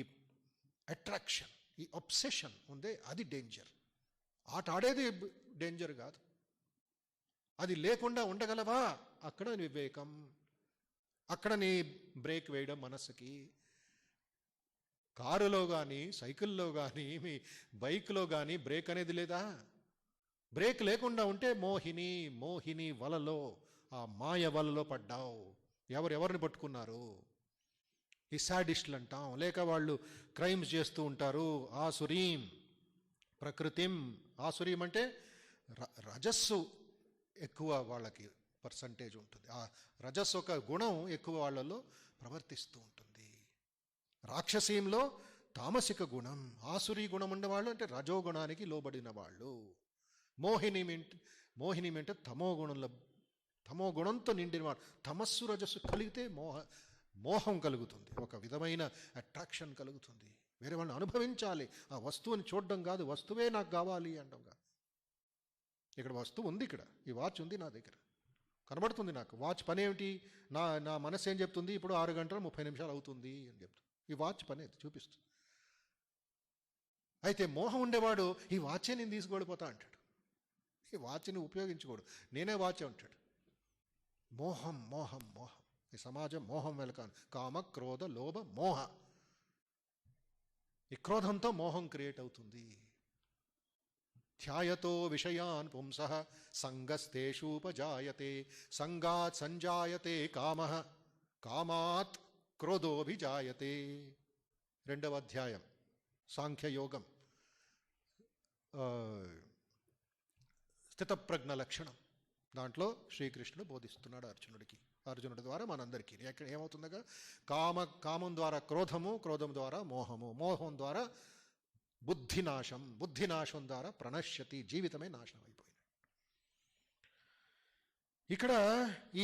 Speaker 1: అట్రాక్షన్, ఈ అబ్సెషన్ ఉందే, అది డేంజర్. ఆట ఆడేది డేంజర్ కాదు. అది లేకుండా ఉండగలవా? అక్కడ వివేకం, అక్కడ నీ బ్రేక్ వేయడం మనసుకి. కారులో కానీ, సైకిల్లో కానీ, మీ బైక్లో కానీ బ్రేక్ అనేది లేదా? బ్రేక్ లేకుండా ఉంటే మోహిని వలలో, ఆ మాయ వలలో పడ్డావు. ఎవరిని పట్టుకున్నారు? ఈ శాడిస్టులు అంటాం, లేక వాళ్ళు క్రైమ్స్ చేస్తూ ఉంటారు. ఆసురీం ప్రకృతిం. ఆసురీం అంటే రజస్సు ఎక్కువ వాళ్ళకి పర్సంటేజ్ ఉంటుంది. ఆ రజస్సు ఒక గుణం ఎక్కువ వాళ్ళలో ప్రవర్తిస్తూ ఉంటుంది. రాక్షసీంలో తామసిక గుణం, ఆసురీ గుణం ఉండేవాళ్ళు అంటే రజోగుణానికి లోబడిన వాళ్ళు. మోహిని అంటే తమో గుణంతో నిండిన వాడు. తమస్సు రజస్సు కలిగితే మోహం కలుగుతుంది, ఒక విధమైన అట్రాక్షన్ కలుగుతుంది. వేరే వాళ్ళని అనుభవించాలి, ఆ వస్తువుని చూడడం కాదు, వస్తువే నాకు కావాలి అనడం కాదు. ఇక్కడ వస్తువు ఉంది, ఇక్కడ ఈ వాచ్ ఉంది నా దగ్గర, కనబడుతుంది నాకు. వాచ్ పని ఏమిటి? నా మనసు ఏం చెప్తుంది? ఇప్పుడు 6 గంటల 30 నిమిషాలు అవుతుంది అని చెప్తుంది. ఈ వాచ్ పని అది చూపిస్తుంది. అయితే మోహం ఉండేవాడు ఈ వాచే నేను తీసుకువెళ్ళిపోతా అంటాడు. ఈ వాచ్ని ఉపయోగించుకోడు, నేనే వాచ్ అంటాడు. మోహం మోహం మోహం. ఈ సమాజం మోహం వెలకాను. కామ క్రోధ లోభ మోహ. ఈ క్రోధంతో మోహం క్రియేట్ అవుతుంది. ధ్యాయతో విషయాన్ పుంసః సంగస్తేషూపజాయతే సంగాత్ సంజాయతే కామః కామాత్ క్రోధోభిజాయతే. 2వ అధ్యాయం సాంఖ్యయోగం, స్థితప్రజ్ఞ లక్షణం. దాంట్లో శ్రీకృష్ణుడు బోధిస్తున్నాడు అర్జునుడి ద్వారా మనందరికీ. ఎక్కడ ఏమవుతుందగా, కామం ద్వారా క్రోధము, క్రోధం ద్వారా మోహము, మోహం ద్వారా బుద్ధినాశం, బుద్ధినాశం ద్వారా ప్రణశ్యతి, జీవితమే నాశనం అయిపోయింది. ఇక్కడ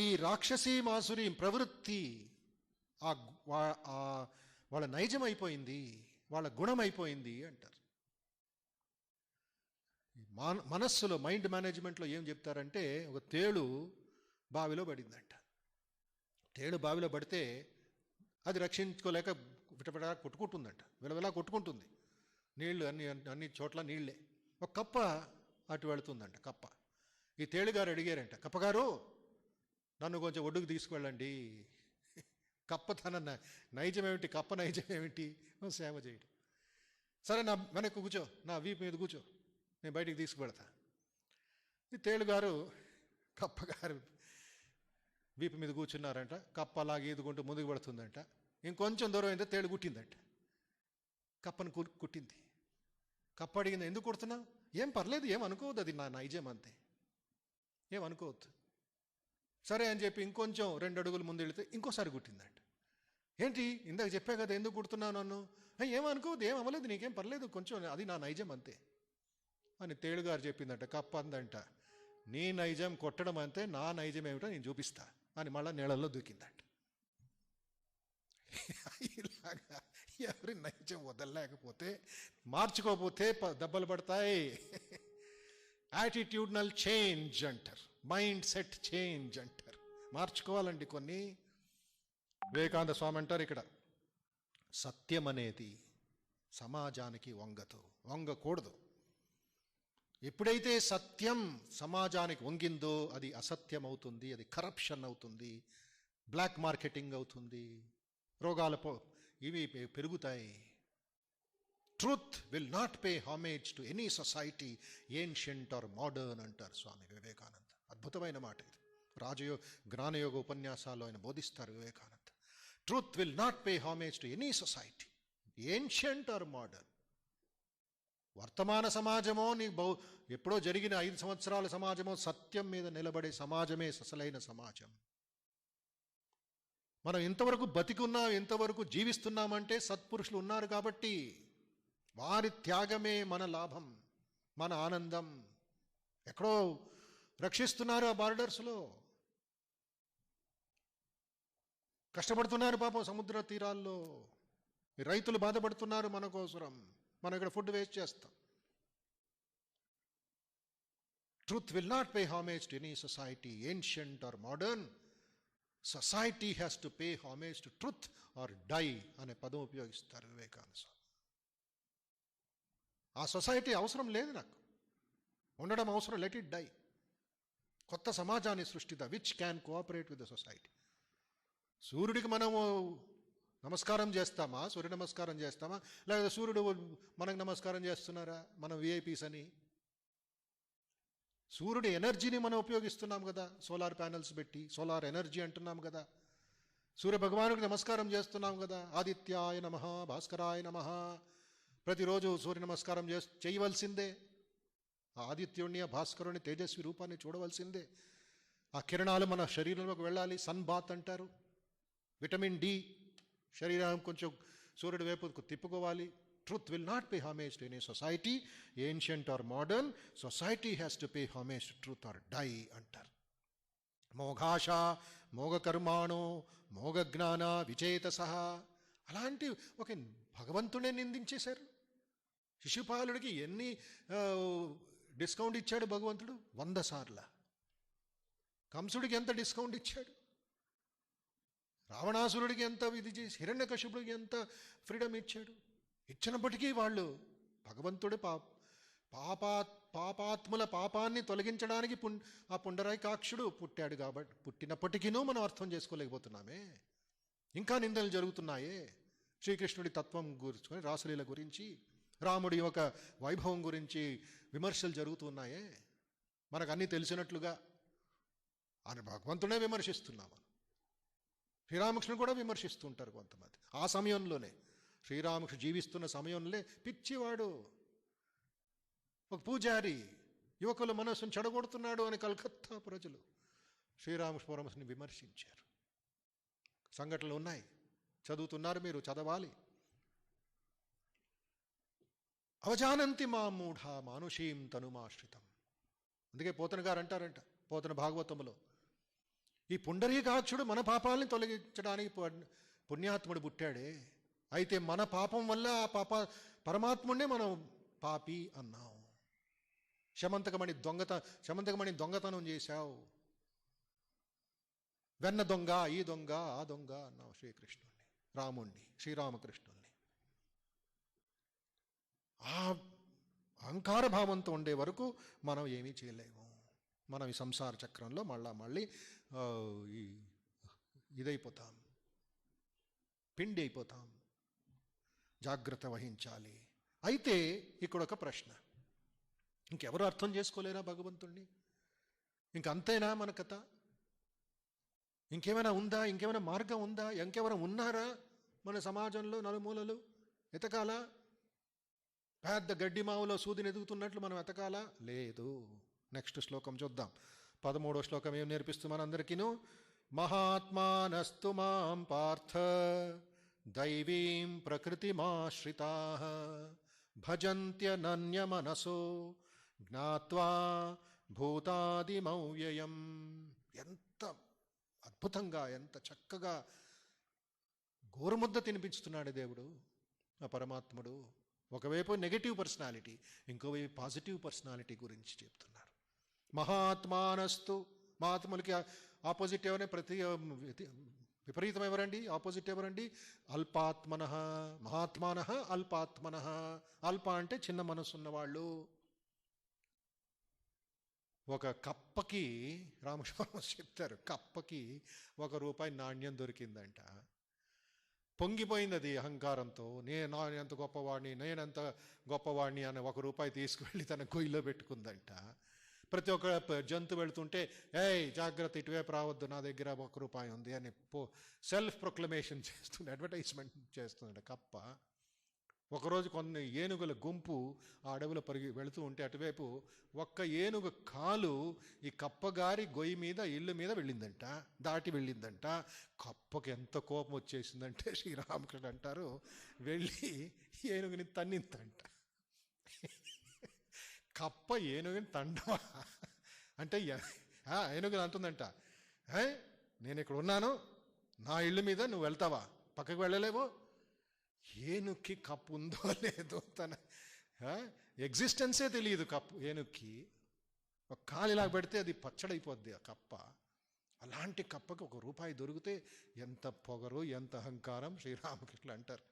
Speaker 1: ఈ రాక్షసీ మాసురి ప్రవృత్తి వాళ్ళ నైజం అయిపోయింది, వాళ్ళ గుణం అయిపోయింది అంటారు. మనస్సులో, మైండ్ మేనేజ్మెంట్లో ఏం చెప్తారంటే, ఒక తేలు బావిలో పడిందంట. తేలు బావిలో పడితే అది రక్షించుకోలేక విటపడా కొట్టుకుంటుందంట, విలవిలా కొట్టుకుంటుంది. నీళ్లు అన్ని చోట్ల నీళ్లే. ఒక కప్ప అటు వెళుతుందంట. కప్ప, ఈ తేలుగారు అడిగారంట, కప్పగారు నన్ను కొంచెం ఒడ్డుకు తీసుకువెళ్ళండి. కప్ప తన నైజం ఏమిటి? కప్ప నైజం ఏమిటి? సేవ చేయడం. సరే, నా వెనక్కి కూర్చో, నా వీపు మీద కూర్చో, నేను బయటికి తీసుకువెళతా. ఈ తేలుగారు కప్పగారు వీపు మీద కూర్చున్నారంట. కప్ప అలాగే ఈదుకుంటూ ముందుకు పడుతుందంట. ఇంకొంచెం దూరం అయితే తేలు కుట్టిందంట. కప్పను కుట్టింది. కప్ప అడిగింది, ఎందుకు కుడుతున్నావు? ఏం పర్లేదు, ఏమనుకోవద్దు, అది నా నైజం అంతే, ఏమనుకోవద్దు. సరే అని చెప్పి ఇంకొంచెం 2 అడుగులు ముందు వెళితే ఇంకోసారి కుట్టిందంట. ఏంటి, ఇందాక చెప్పా కదా ఎందుకు కుడుతున్నావు నన్ను? ఏమనుకోవద్దు, ఏం అవ్వలేదు, నీకేం పర్లేదు, కొంచెం అది నా నైజం అంతే అని తేలుగారు చెప్పిందంట. కప్ప అందంట, నీ నైజం కొట్టడం అంతే, నా నైజం ఏమిటో నేను చూపిస్తా అని మళ్ళీ నీళ్ళల్లో దూకిందంట. ఇలాగా ఎవరి నైజం వదలలేకపోతే, మార్చుకోకపోతే దెబ్బలు పడతాయి. యాటిట్యూడ్నల్ చేంజ్ అంటారు, మైండ్ సెట్ చేంజ్ అంటారు. మార్చుకోవాలండి కొన్ని. వివేకానంద స్వామి అంటారు ఇక్కడ, సత్యం అనేది సమాజానికి వంగకూడదు. ఎప్పుడైతే సత్యం సమాజానికి వంగిందో అది అసత్యం అవుతుంది, అది కరప్షన్ అవుతుంది, బ్లాక్ మార్కెటింగ్ అవుతుంది, రోగాలు ఇవి పెరుగుతాయి. Truth will not pay homage to any society ancient or modern అంటారు స్వామి వివేకానంద. అద్భుతమైన మాట ఇది. జ్ఞానయోగ ఉపన్యాసాల్లో ఆయన బోధిస్తారు Vivekananda. Truth will not pay homage to any society ancient or modern. వర్తమాన సమాజమో ఎప్పుడో జరిగిన 5 సంవత్సరాల సమాజమో, సత్యం మీద నిలబడే సమాజమే అసలైన సమాజం. మనం ఇంతవరకు బతికున్నాం, ఇంతవరకు జీవిస్తున్నామంటే సత్పురుషులు ఉన్నారు కాబట్టి. వారి త్యాగమే మన లాభం, మన ఆనందం. ఎక్కడో రక్షిస్తున్నారు ఆ బార్డర్స్లో, కష్టపడుతున్నారు పాపం సముద్ర తీరాల్లో. రైతులు బాధపడుతున్నారు మన కోసరం, మనం ఇక్కడ ఫుడ్ వేస్ట్ చేస్తాం. Truth will not pay homage to any society ancient or modern. Society has to pay homage to truth or die అనే పదం ఉపయోగిస్తారు వివేకానంద. ఆ సొసైటీ అవసరం లేదు, నాకు ఉండడం అవసరం, లెట్ ఇట్ డై. కొత్త సమాజాన్ని సృష్టిద్దా which can cooperate with the society. సూర్యుడికి మనము నమస్కారం చేస్తామా, సూర్య నమస్కారం చేస్తామా, లేదా సూర్యుడు మనకు నమస్కారం చేస్తున్నారా మనం విఐపీస్ అని? సూర్యుడి ఎనర్జీని మనం ఉపయోగిస్తున్నాం కదా, సోలార్ ప్యానెల్స్ పెట్టి సోలార్ ఎనర్జీ అంటున్నాం కదా. సూర్య భగవానుడికి నమస్కారం చేస్తున్నాం కదా. ఆదిత్యాయ నమః, భాస్కరాయ నమః. ప్రతిరోజు సూర్య నమస్కారం చేయవలసిందే. ఆ ఆదిత్యుడిని, ఆ భాస్కరుని తేజస్వి రూపాన్ని చూడవలసిందే. ఆ కిరణాలు మన శరీరంలోకి వెళ్ళాలి. సన్ బాత్ అంటారు. విటమిన్ డి శరీరం కొంచెం సూర్యుడి వైపు తిప్పుకోవాలి. Truth will not pay homage to any society ancient or modern. Society has to pay homage to truth or die అంటారు. మోఘాష మోగకర్మాణో మోగజ్ఞాన విచేతస. అలాంటి ఒక భగవంతుడే నిందించేశారు. శిశుపాలుడికి ఎన్ని డిస్కౌంట్ ఇచ్చాడు భగవంతుడు? 100 సార్లు. కంసుడికి ఎంత డిస్కౌంట్ ఇచ్చాడు? రావణాసురుడికి ఎంత ఇది చేసి, హిరణ్యకశిపుడికి ఎంత ఫ్రీడమ్ ఇచ్చాడు? ఇచ్చినప్పటికీ వాళ్ళు భగవంతుడు పాపాత్ముల పాపాన్ని తొలగించడానికి ఆ పుండరీకాక్షుడు పుట్టాడు కాబట్టి, పుట్టినప్పటికీనూ మనం అర్థం చేసుకోలేకపోతున్నామే. ఇంకా నిందలు జరుగుతున్నాయే. శ్రీకృష్ణుడి తత్వం గురించి, రాసలీల గురించి, రాముడి యొక్క వైభవం గురించి విమర్శలు జరుగుతున్నాయే. మనకు అన్నీ తెలిసినట్లుగా ఆయన భగవంతుడే విమర్శిస్తున్నాం. శ్రీరామకృష్ణుడు కూడా విమర్శిస్తుంటారు కొంతమంది. ఆ సమయంలోనే, శ్రీరామకృష్ణ జీవిస్తున్న సమయంలో పిచ్చివాడు ఒక పూజారి యువకుల మనస్సును చెడగొడుతున్నాడు అని కలకత్తా ప్రజలు శ్రీరామకృష్ణ పరమహంసని విమర్శించారు. సంఘటనలు ఉన్నాయి, చదువుతున్నారు మీరు, చదవాలి. అవజానంతి మా మూఢ మానుషీం తనుమాశ్రితం. అందుకే పోతన గారు అంటారంట, పోతన భాగవతంలో, ఈ పుండరీకాక్షుడు మన పాపాలని తొలగించడానికి పుణ్యాత్ముడు పుట్టాడే, అయితే మన పాపం వల్ల ఆ పరమాత్ముడినే మనం పాపి అన్నాం. శమంతకమణి దొంగతనం చేశావు, వెన్న దొంగ, ఈ దొంగ, ఆ దొంగ అన్నావు శ్రీకృష్ణుడిని, రాముణ్ణి, శ్రీరామకృష్ణుల్ని. ఆ అహంకార భావంతో ఉండే వరకు మనం ఏమీ చేయలేము. మనం ఈ సంసార చక్రంలో మళ్ళీ ఇదైపోతాం, పిండి అయిపోతాం. జాగ్రత్త వహించాలి. అయితే ఇక్కడ ఒక ప్రశ్న, ఇంకెవరు అర్థం చేసుకోలేరా భగవంతుణ్ణి? ఇంకంతేనా మన కథ? ఇంకేమైనా ఉందా? ఇంకేమైనా మార్గం ఉందా? ఇంకెవరైనా ఉన్నారా మన సమాజంలో నలుమూలలు? ఎతకాలా? పెద్ద గడ్డి మావులో సూదిని ఎదుగుతున్నట్లు మనం ఎతకాలా? లేదు. నెక్స్ట్ శ్లోకం చూద్దాం. 13వ శ్లోకం ఏం నేర్పిస్తుంది మనందరికీను? మహాత్మానస్తు మాం పార్థ దైవీం ప్రకృతిమాశ్రితాః భజంత్యనన్యమనసో జ్ఞాత్వా భూతాదిమవ్యయం. ఎంత అద్భుతంగా, ఎంత చక్కగా గోరుముద్ద తినిపించుతున్నాడు దేవుడు, ఆ పరమాత్ముడు. ఒకవైపు నెగటివ్ పర్సనాలిటీ, ఇంకోవైపు పాజిటివ్ పర్సనాలిటీ గురించి చెప్తున్నారు. మహాత్మానస్తు, మహాత్ములకి ఆపోజిట్ ఎవరండి? విపరీతం ఎవరండి? ఆపోజిట్ ఎవరండి? అల్పాత్మన. మహాత్మాన అల్పాత్మన. అల్ప అంటే చిన్న మనసు ఉన్నవాళ్ళు. ఒక కప్పకి, రామకృష్ణ చెప్తారు, కప్పకి ₹1 నాణ్యం దొరికిందంట. పొంగిపోయింది అది అహంకారంతో. నేను ఎంత గొప్పవాడిని, నేనెంత గొప్పవాడిని అని ₹1 తీసుకువెళ్ళి తన గొయ్యిలో పెట్టుకుందంట. ప్రతి ఒక్క జంతు వెళుతుంటే, ఏయ్ జాగ్రత్త, ఇటువైపు రావద్దు, నా దగ్గర ₹1 ఉంది అని సెల్ఫ్ ప్రొక్లమేషన్ చేస్తుంది, అడ్వర్టైజ్మెంట్ చేస్తుంది కప్ప. ఒకరోజు కొన్ని ఏనుగుల గుంపు ఆ అడవిలో వెళుతూ ఉంటే అటువైపు ఒక్క ఏనుగు కాలు ఈ కప్పగారి గొయ్యి మీద, ఇల్లు మీద వెళ్ళిందంట, దాటి వెళ్ళిందంట. కప్పకి ఎంత కోపం వచ్చేసిందంటే శ్రీరామకృష్ణ అంటారు, వెళ్ళి ఏనుగుని తన్నిందంట. కప్ప ఏనుగుని తండవా అంటే ఏనుగుని అంటుందంట, నేను ఇక్కడ ఉన్నాను, నా ఇల్లు మీద నువ్వు వెళ్తావా, పక్కకు వెళ్ళలేవు. ఏనుక్కి కప్పు ఉందో లేదో తన ఎగ్జిస్టెన్సే తెలియదు ఏనుక్కి. ఒక కాలు ఇలా పెడితే అది పచ్చడైపోద్ది ఆ కప్ప. అలాంటి కప్పకి ₹1 దొరికితే ఎంత పొగరు, ఎంత అహంకారం, శ్రీరామకృష్ణ అంటారు.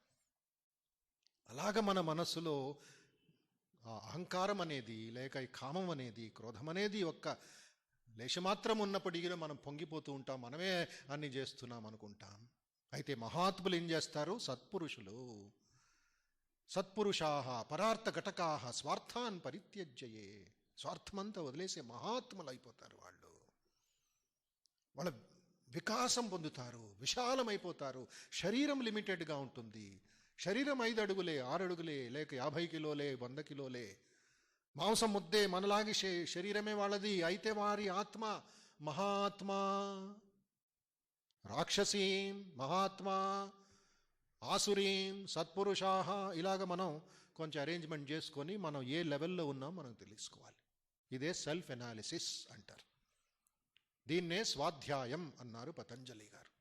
Speaker 1: అలాగ మన మనస్సులో ఆ అహంకారం అనేది, లేక ఈ కామం అనేది, క్రోధం అనేది ఒక్క లేశమాత్రం ఉన్నప్పటికీ మనం పొంగిపోతూ ఉంటాం, మనమే అన్ని చేస్తున్నాం అనుకుంటాం. అయితే మహాత్ములు ఏం చేస్తారు? సత్పురుషాః పరార్థ ఘటకాః స్వార్థాన్ పరిత్యజ్యయే. స్వార్థమంతా వదిలేసే మహాత్ములు అయిపోతారు వాళ్ళు. వాళ్ళ వికాసం పొందుతారు, విశాలమైపోతారు. శరీరం లిమిటెడ్గా ఉంటుంది. శరీరం 5 అడుగులే, 6 అడుగులే, లేక 50 కిలోలే, 100 కిలోలే. మాంసం ముద్దే, మనలాగి శరీరమే వాళ్ళది. అయితే వారి ఆత్మ మహాత్మా, రాక్షసీం మహాత్మా, ఆసురీం సత్పురుషాః. ఇలాగ మనం కొంచెం అరేంజ్మెంట్ చేసుకొని మనం ఏ లెవెల్లో ఉన్నాం మనం తెలుసుకోవాలి. ఇదే సెల్ఫ్ ఎనాలిసిస్ అంటారు. దీన్నే స్వాధ్యాయం అన్నారు పతంజలి గారు.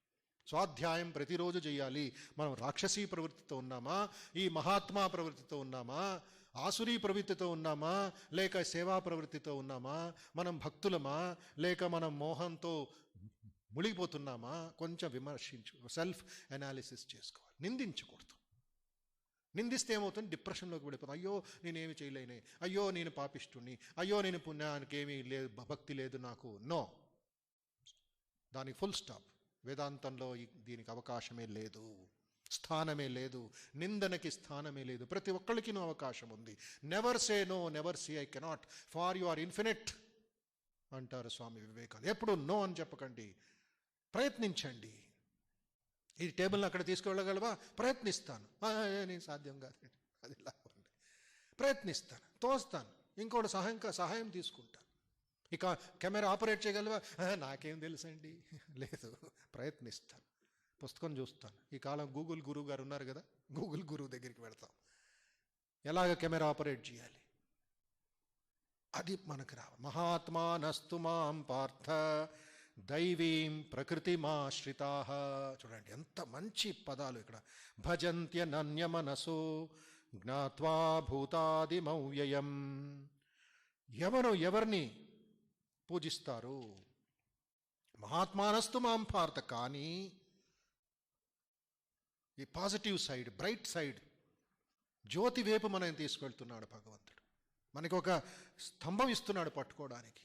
Speaker 1: స్వాధ్యాయం ప్రతిరోజు చేయాలి. మనం రాక్షసీ ప్రవృత్తితో ఉన్నామా, ఈ మహాత్మా ప్రవృత్తితో ఉన్నామా, ఆసురీ ప్రవృత్తితో ఉన్నామా, లేక సేవా ప్రవృత్తితో ఉన్నామా, మనం భక్తులమా, లేక మనం మోహంతో మునిగిపోతున్నామా, కొంచెం సెల్ఫ్ అనాలిసిస్ చేసుకోవాలి. నిందించకూడదు. నిందిస్తే ఏమవుతుంది? డిప్రెషన్లోకి వెళ్ళిపోతాం. అయ్యో నేనేమి చేయలేనే, అయ్యో నేను పాపిష్టుని, అయ్యో నేను పుణ్యానికి ఏమీ లేదు, భక్తి లేదు నాకు. నో, దానికి ఫుల్ స్టాప్. వేదాంతంలో దీనికి అవకాశమే లేదు, స్థానమే లేదు, నిందనకి స్థానమే లేదు. ప్రతి ఒక్కరికి అవకాశం ఉంది. Never say no, never say I cannot, for you are infinite అంటారు స్వామి వివేకానంద. ఎప్పుడు నో అని చెప్పకండి, ప్రయత్నించండి. ఈ టేబుల్ని అక్కడ తీసుకువెళ్ళగలవా? ప్రయత్నిస్తాను. నేను సాధ్యం కాదు, అది లాభండి. ప్రయత్నిస్తాను, తోస్తాను, ఇంకోటి సహాయం తీసుకుంటాను. ఇక కెమెరా ఆపరేట్ చేయగలవా? నాకేం తెలుసండి, లేదు, ప్రయత్నిస్తాను. పుస్తకం చూస్తాను. ఈ కాలం గూగుల్ గురువు గారు ఉన్నారు కదా, గూగుల్ గురువు దగ్గరికి వెళ్తాం, ఎలాగ కెమెరా ఆపరేట్ చేయాలి అది మనకు రావాలి. మహాత్మా నస్తు మాం పార్థ దైవీం ప్రకృతిమాశ్రితాః. చూడండి ఎంత మంచి పదాలు ఇక్కడ. భజంత్యనన్యమనసో జ్ఞాత్వా భూతాదిమవ్యయం. ఎవరిని పూజిస్తారు? మహాత్మానస్తు మాం పార్థ. కానీ ఈ పాజిటివ్ సైడ్, బ్రైట్ సైడ్, జ్యోతి వైపు మనం తీసుకెళ్తున్నాడు భగవంతుడు. మనకు ఒక స్తంభం ఇస్తున్నాడు పట్టుకోవడానికి,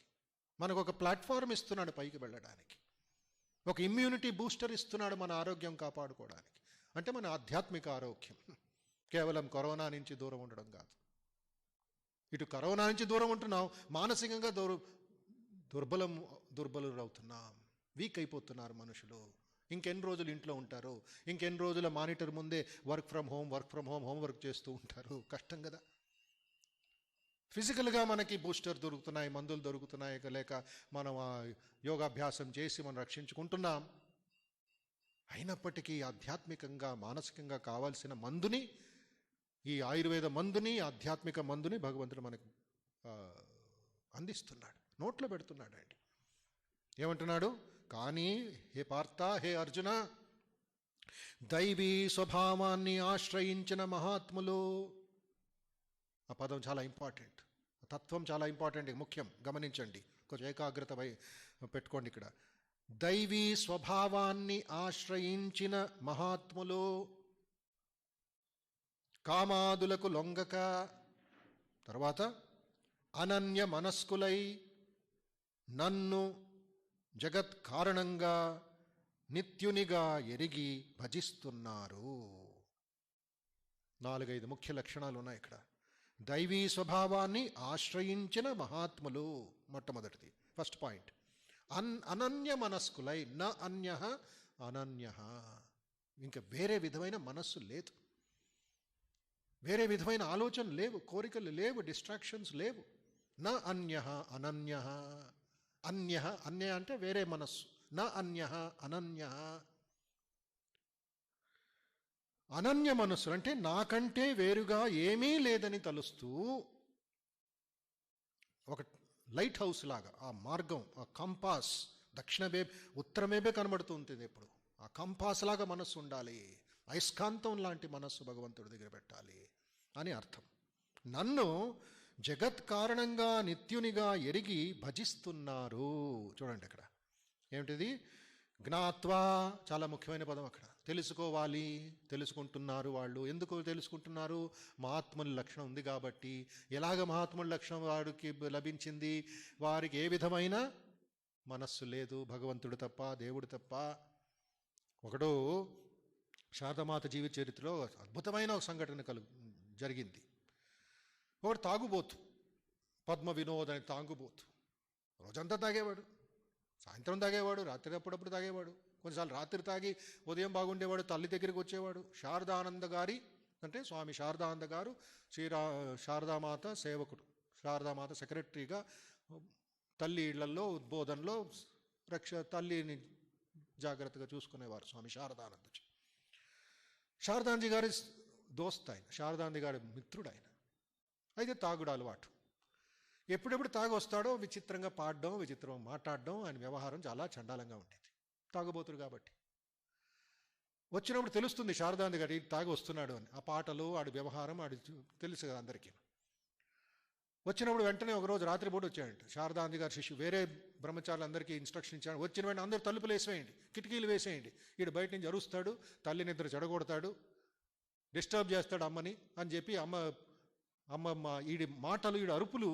Speaker 1: మనకు ఒక ప్లాట్ఫామ్ ఇస్తున్నాడు పైకి వెళ్ళడానికి, ఒక ఇమ్యూనిటీ బూస్టర్ ఇస్తున్నాడు మన ఆరోగ్యం కాపాడుకోవడానికి. అంటే మన ఆధ్యాత్మిక ఆరోగ్యం కేవలం కరోనా నుంచి దూరం ఉండడం కాదు. ఇటు కరోనా నుంచి దూరం ఉంటున్నాం, మానసికంగా దుర్బలులు అవుతున్నాం, వీక్ అయిపోతున్నారు మనుషులు. ఇంకెన్ని రోజులు ఇంట్లో ఉంటారు? ఇంకెన్ని రోజుల మానిటర్ ముందే వర్క్ ఫ్రమ్ హోమ్ హోంవర్క్ చేస్తూ ఉంటారు? కష్టం కదా. ఫిజికల్గా మనకి బూస్టర్ దొరుకుతున్నాయి, మందులు దొరుకుతున్నాయి, లేక మనం యోగాభ్యాసం చేసి మనం రక్షించుకుంటున్నాం. అయినప్పటికీ ఆధ్యాత్మికంగా, మానసికంగా కావాల్సిన మందుని, ఈ ఆయుర్వేద మందుని, ఆధ్యాత్మిక మందుని భగవంతుడు మనకు అందిస్తున్నాడు, నోట్లో పెడుతున్నాడు అండి. ఏమంటున్నాడు? కానీ హే పార్థ, హే అర్జున, దైవీ స్వభావాన్ని ఆశ్రయించిన మహాత్ములు. ఆ పదం చాలా ఇంపార్టెంట్, తత్వం చాలా ఇంపార్టెంట్, ముఖ్యం, గమనించండి, కొంచెం ఏకాగ్రత పెట్టుకోండి ఇక్కడ. దైవీ స్వభావాన్ని ఆశ్రయించిన మహాత్ములు, కామాదులకు లొంగక, తర్వాత అనన్య మనస్కులై, నన్ను జగత్ కారణంగా నిత్యునిగా ఎరిగి భజిస్తున్నారు. 4-5 ముఖ్య లక్షణాలు ఉన్నాయి ఇక్కడ. దైవీ స్వభావాన్ని ఆశ్రయించిన మహాత్ములు మొట్టమొదటిది, ఫస్ట్ పాయింట్. అనన్య మనస్కులై, న అన్య అనన్య, ఇంకా వేరే విధమైన మనస్సు లేదు, వేరే విధమైన ఆలోచనలు లేవు, కోరికలు లేవు, డిస్ట్రాక్షన్స్ లేవు. న అన్య అనన్య, అన్య అన్య అంటే వేరే మనస్సు, న అన్య అనన్య. అనన్య మనస్సు అంటే నాకంటే వేరుగా ఏమీ లేదని తలుస్తూ, ఒక లైట్ హౌస్ లాగా ఆ మార్గం, ఆ కంపాస్, ఉత్తరమేబే కనబడుతూ ఉంటుంది ఎప్పుడు. ఆ కంపాస్ లాగా మనస్సు ఉండాలి, అయస్కాంతం లాంటి మనస్సు భగవంతుడి దగ్గర పెట్టాలి అని అర్థం. నన్ను జగత్ కారణంగా నిత్యునిగా ఎరిగి భజిస్తున్నారు. చూడండి అక్కడ ఏమిటిది, జ్ఞాత్వా, చాలా ముఖ్యమైన పదం అక్కడ. తెలుసుకోవాలి, తెలుసుకుంటున్నారు వాళ్ళు. ఎందుకు తెలుసుకుంటున్నారు? మహాత్ముల లక్షణం ఉంది కాబట్టి. ఎలాగ మహాత్ముల లక్షణం వారికి లభించింది? వారికి ఏ విధమైన మనస్సు లేదు, భగవంతుడు తప్ప, దేవుడు తప్ప. ఒకడు శారదామాత జీవిత చరిత్రలో అద్భుతమైన ఒక సంఘటన జరిగింది. ఒకడు తాగుబోతు, పద్మ వినోద్ అని తాగుబోతు. రోజంతా తాగేవాడు, సాయంత్రం తాగేవాడు, రాత్రి అప్పుడప్పుడు తాగేవాడు, కొన్నిసార్లు రాత్రి తాగి ఉదయం బాగుండేవాడు, తల్లి దగ్గరికి వచ్చేవాడు. శారదానంద గారి అంటే స్వామి శారదానంద గారు శారదామాత సేవకుడు, శారదామాత సెక్రటరీగా తల్లి ఇళ్లలో ఉద్బోధనలో తల్లిని జాగ్రత్తగా చూసుకునేవారు స్వామి శారదానందజీ. శారదానందజీ గారి దోస్త్ ఆయన, శారదానంద గారి మిత్రుడు ఆయన. అయితే తాగుడు అలవాటు. ఎప్పుడెప్పుడు తాగి వస్తాడో విచిత్రంగా పాడడం, విచిత్రంగా మాట్లాడడం, ఆయన వ్యవహారం చాలా చండాలంగా ఉండేది. తాగుబోతుడు కాబట్టి. వచ్చినప్పుడు తెలుస్తుంది శారదానంద గారి తాగి వస్తున్నాడు అని. ఆ పాటలు, ఆడి వ్యవహారం ఆడి తెలుసు కదా అందరికీ. వచ్చినప్పుడు వెంటనే ఒకరోజు రాత్రిపూట వచ్చాడంట శారదానంద గారి శిష్యు. వేరే బ్రహ్మచారులందరికీ ఇన్స్ట్రక్షన్ ఇచ్చాడు, వచ్చిన వెంటనే అందరూ తలుపులు వేసేయండి, కిటికీలు వేసేయండి, ఈడు బయట నుంచి అరుస్తాడు, తల్లి నిద్ర చెడగొడతాడు, డిస్టర్బ్ చేస్తాడు అమ్మని అని చెప్పి, అమ్మ ఈడి మాటలు, ఈడు అరుపులు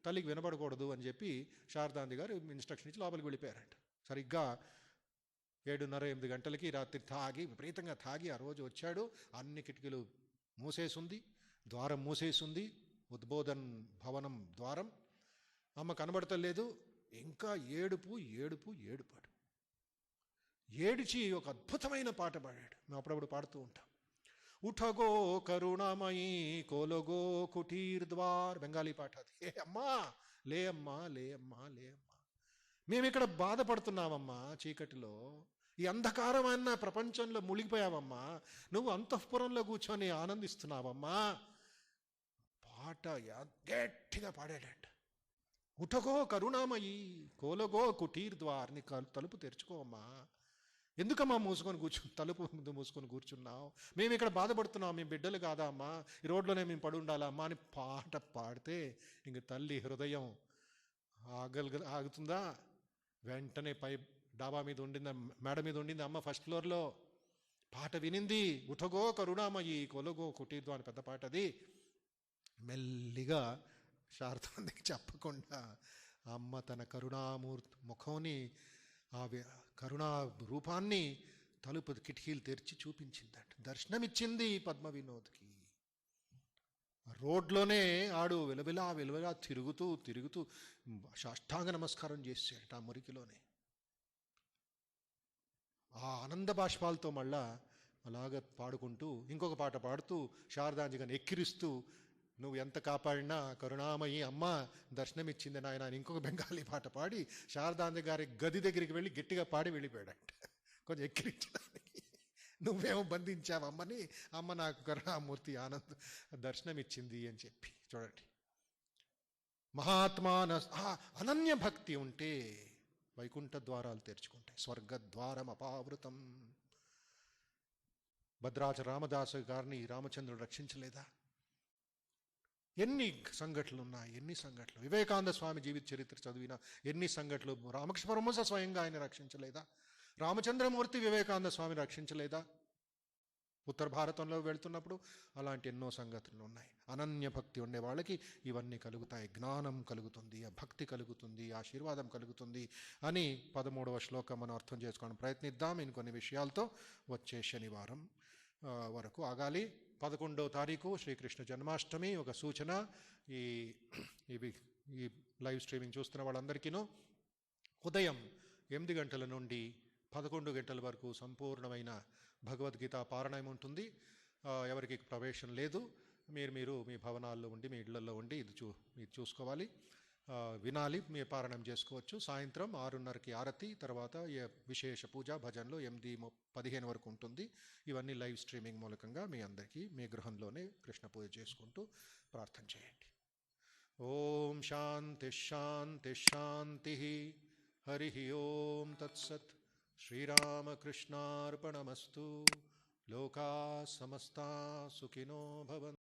Speaker 1: తల్లికి వినబడకూడదు అని చెప్పి శారదానంద గారు ఇన్స్ట్రక్షన్ ఇచ్చి లోపలికి వెళ్ళిపోయారంట. సరిగ్గా 7:30-8 గంటలకి రాత్రి తాగి, విపరీతంగా తాగి ఆ రోజు వచ్చాడు. అన్ని కిటికీలు మూసేసుంది, ద్వారం మూసేసుంది, ఉద్బోధన్ భవనం ద్వారం. అమ్మ కనబడతలేదు. ఇంకా ఏడుపు ఏడుపు ఏడుపాడు. ఏడిచి ఒక అద్భుతమైన పాట పాడాడు. మేము అప్పుడప్పుడు పాడుతూ ఉంటాం. ఉఠగో కరుణామయీ కోలగో కుటీర్ ద్వార్, బెంగాలీ పాట అది. ఏ అమ్మా, లే అమ్మా, లే అమ్మా, లే అమ్మా, మేమిక్కడ బాధపడుతున్నామమ్మా, చీకటిలో ఈ అంధకారమైన ప్రపంచంలో మునిగిపోయావమ్మా, నువ్వు అంతఃపురంలో కూర్చొని ఆనందిస్తున్నావమ్మా. పాట గట్టిగా పాడాడంట. ఉఠగో కరుణామయీ కోలగో కుటీర్ ద్వార్, నీ తలుపు తెరుచుకోమ్మా, ఎందుకమ్మా తలుపు ముందు మూసుకొని కూర్చున్నావు, మేము ఇక్కడ బాధపడుతున్నాం, మేము బిడ్డలు కాదా అమ్మా, ఈ రోడ్లోనే మేము పడి ఉండాలా అమ్మా అని పాట పాడితే ఇంక తల్లి హృదయం ఆగుతుందా? వెంటనే పై డాబా మీద ఉండింది, మేడ మీద ఉండింది అమ్మ, ఫస్ట్ ఫ్లోర్లో. పాట వినింది. ఉఠగో కరుణామయీ కొలగో కుటీర్దో అని పెద్ద పాట అది. మెల్లిగా శారదానికి చెప్పకుండా అమ్మ తన కరుణామూర్తి ముఖంని, ఆ కరుణా రూపాన్ని తలుపు కిటికీలు తెరిచి చూపించిందట, దర్శనమిచ్చింది పద్మ వినోద్కి. రోడ్లోనే ఆడు విలవిలా తిరుగుతూ తిరుగుతూ సాష్టాంగ నమస్కారం చేశాడట ఆ మురికిలోనే. ఆ ఆనంద బాష్పాలతో మళ్ళా అలాగ పాడుకుంటూ ఇంకొక పాట పాడుతూ శారదాంజలిని ఎక్కిరిస్తూ, నువ్వు ఎంత కాపాడినా కరుణామయి అమ్మ దర్శనమిచ్చింది నాయన అని ఇంకొక బెంగాలీ పాట పాడి శారదాంజలి గారి గది దగ్గరికి వెళ్ళి గట్టిగా పాడి వెళ్ళిపోయాడంట, కొంచెం ఎక్కిరించడానికి. నువ్వేమో బంధించావు అమ్మని, అమ్మ నాకు కరుణామూర్తి దర్శనమిచ్చింది అని చెప్పి. చూడండి, మహాత్మాన అనన్య భక్తి ఉంటే వైకుంఠ ద్వారాలు తెరుచుకుంటాయి, స్వర్గద్వారం అపావృతం. భద్రాచల రామదాసు గారిని రామచంద్రుడు రక్షించలేదా? ఎన్ని సంఘటనలు ఉన్నాయి, ఎన్ని సంఘటనలు. వివేకానంద స్వామి జీవిత చరిత్ర చదివిన ఎన్ని సంఘటనలు. రామకృష్ణ పరమహంస స్వయంగా ఆయన రక్షించలేదా? రామచంద్రమూర్తి వివేకానంద స్వామిని రక్షించలేదా? ఉత్తర భారతంలో వెళ్తున్నప్పుడు అలాంటి ఎన్నో సంగతులు ఉన్నాయి. అనన్య భక్తి ఉండే వాళ్ళకి ఇవన్నీ కలుగుతాయి. జ్ఞానం కలుగుతుంది, ఆ భక్తి కలుగుతుంది, ఆశీర్వాదం కలుగుతుంది అని 13వ శ్లోకం మనం అర్థం చేసుకోవడం ప్రయత్నిద్దాం. ఇంకొన్ని విషయాలతో వచ్చే శనివారం వరకు ఆగాలి. 11వ తారీఖు శ్రీకృష్ణ జన్మాష్టమి. ఒక సూచన, ఈ ఈ లైవ్ స్ట్రీమింగ్ చూస్తున్న వాళ్ళందరికీను ఉదయం 8 గంటల నుండి 11 గంటల వరకు సంపూర్ణమైన భగవద్గీత పారాయణం ఉంటుంది. ఎవరికి ప్రవేశం లేదు. మీరు మీ భవనాల్లో ఉండి, మీ ఇళ్లలో ఉండి ఇది చూసుకోవాలి, వినాలి, మీరు పారాయణం చేసుకోవచ్చు. సాయంత్రం 6:30కి ఆరతి, తర్వాత విశేష పూజ భజనలు 8:15 వరకు ఉంటుంది. ఇవన్నీ లైవ్ స్ట్రీమింగ్ మూలకంగా మీ అందరికీ మీ గృహంలోనే కృష్ణ పూజ చేసుకుంటూ ప్రార్థన చేయండి. ఓం శాంతి శాంతి శాంతి. హరి ఓం తత్సత్. శ్రీరామకృష్ణార్పణమస్తు. లోకా సమస్తా సుఖినో భవంతు.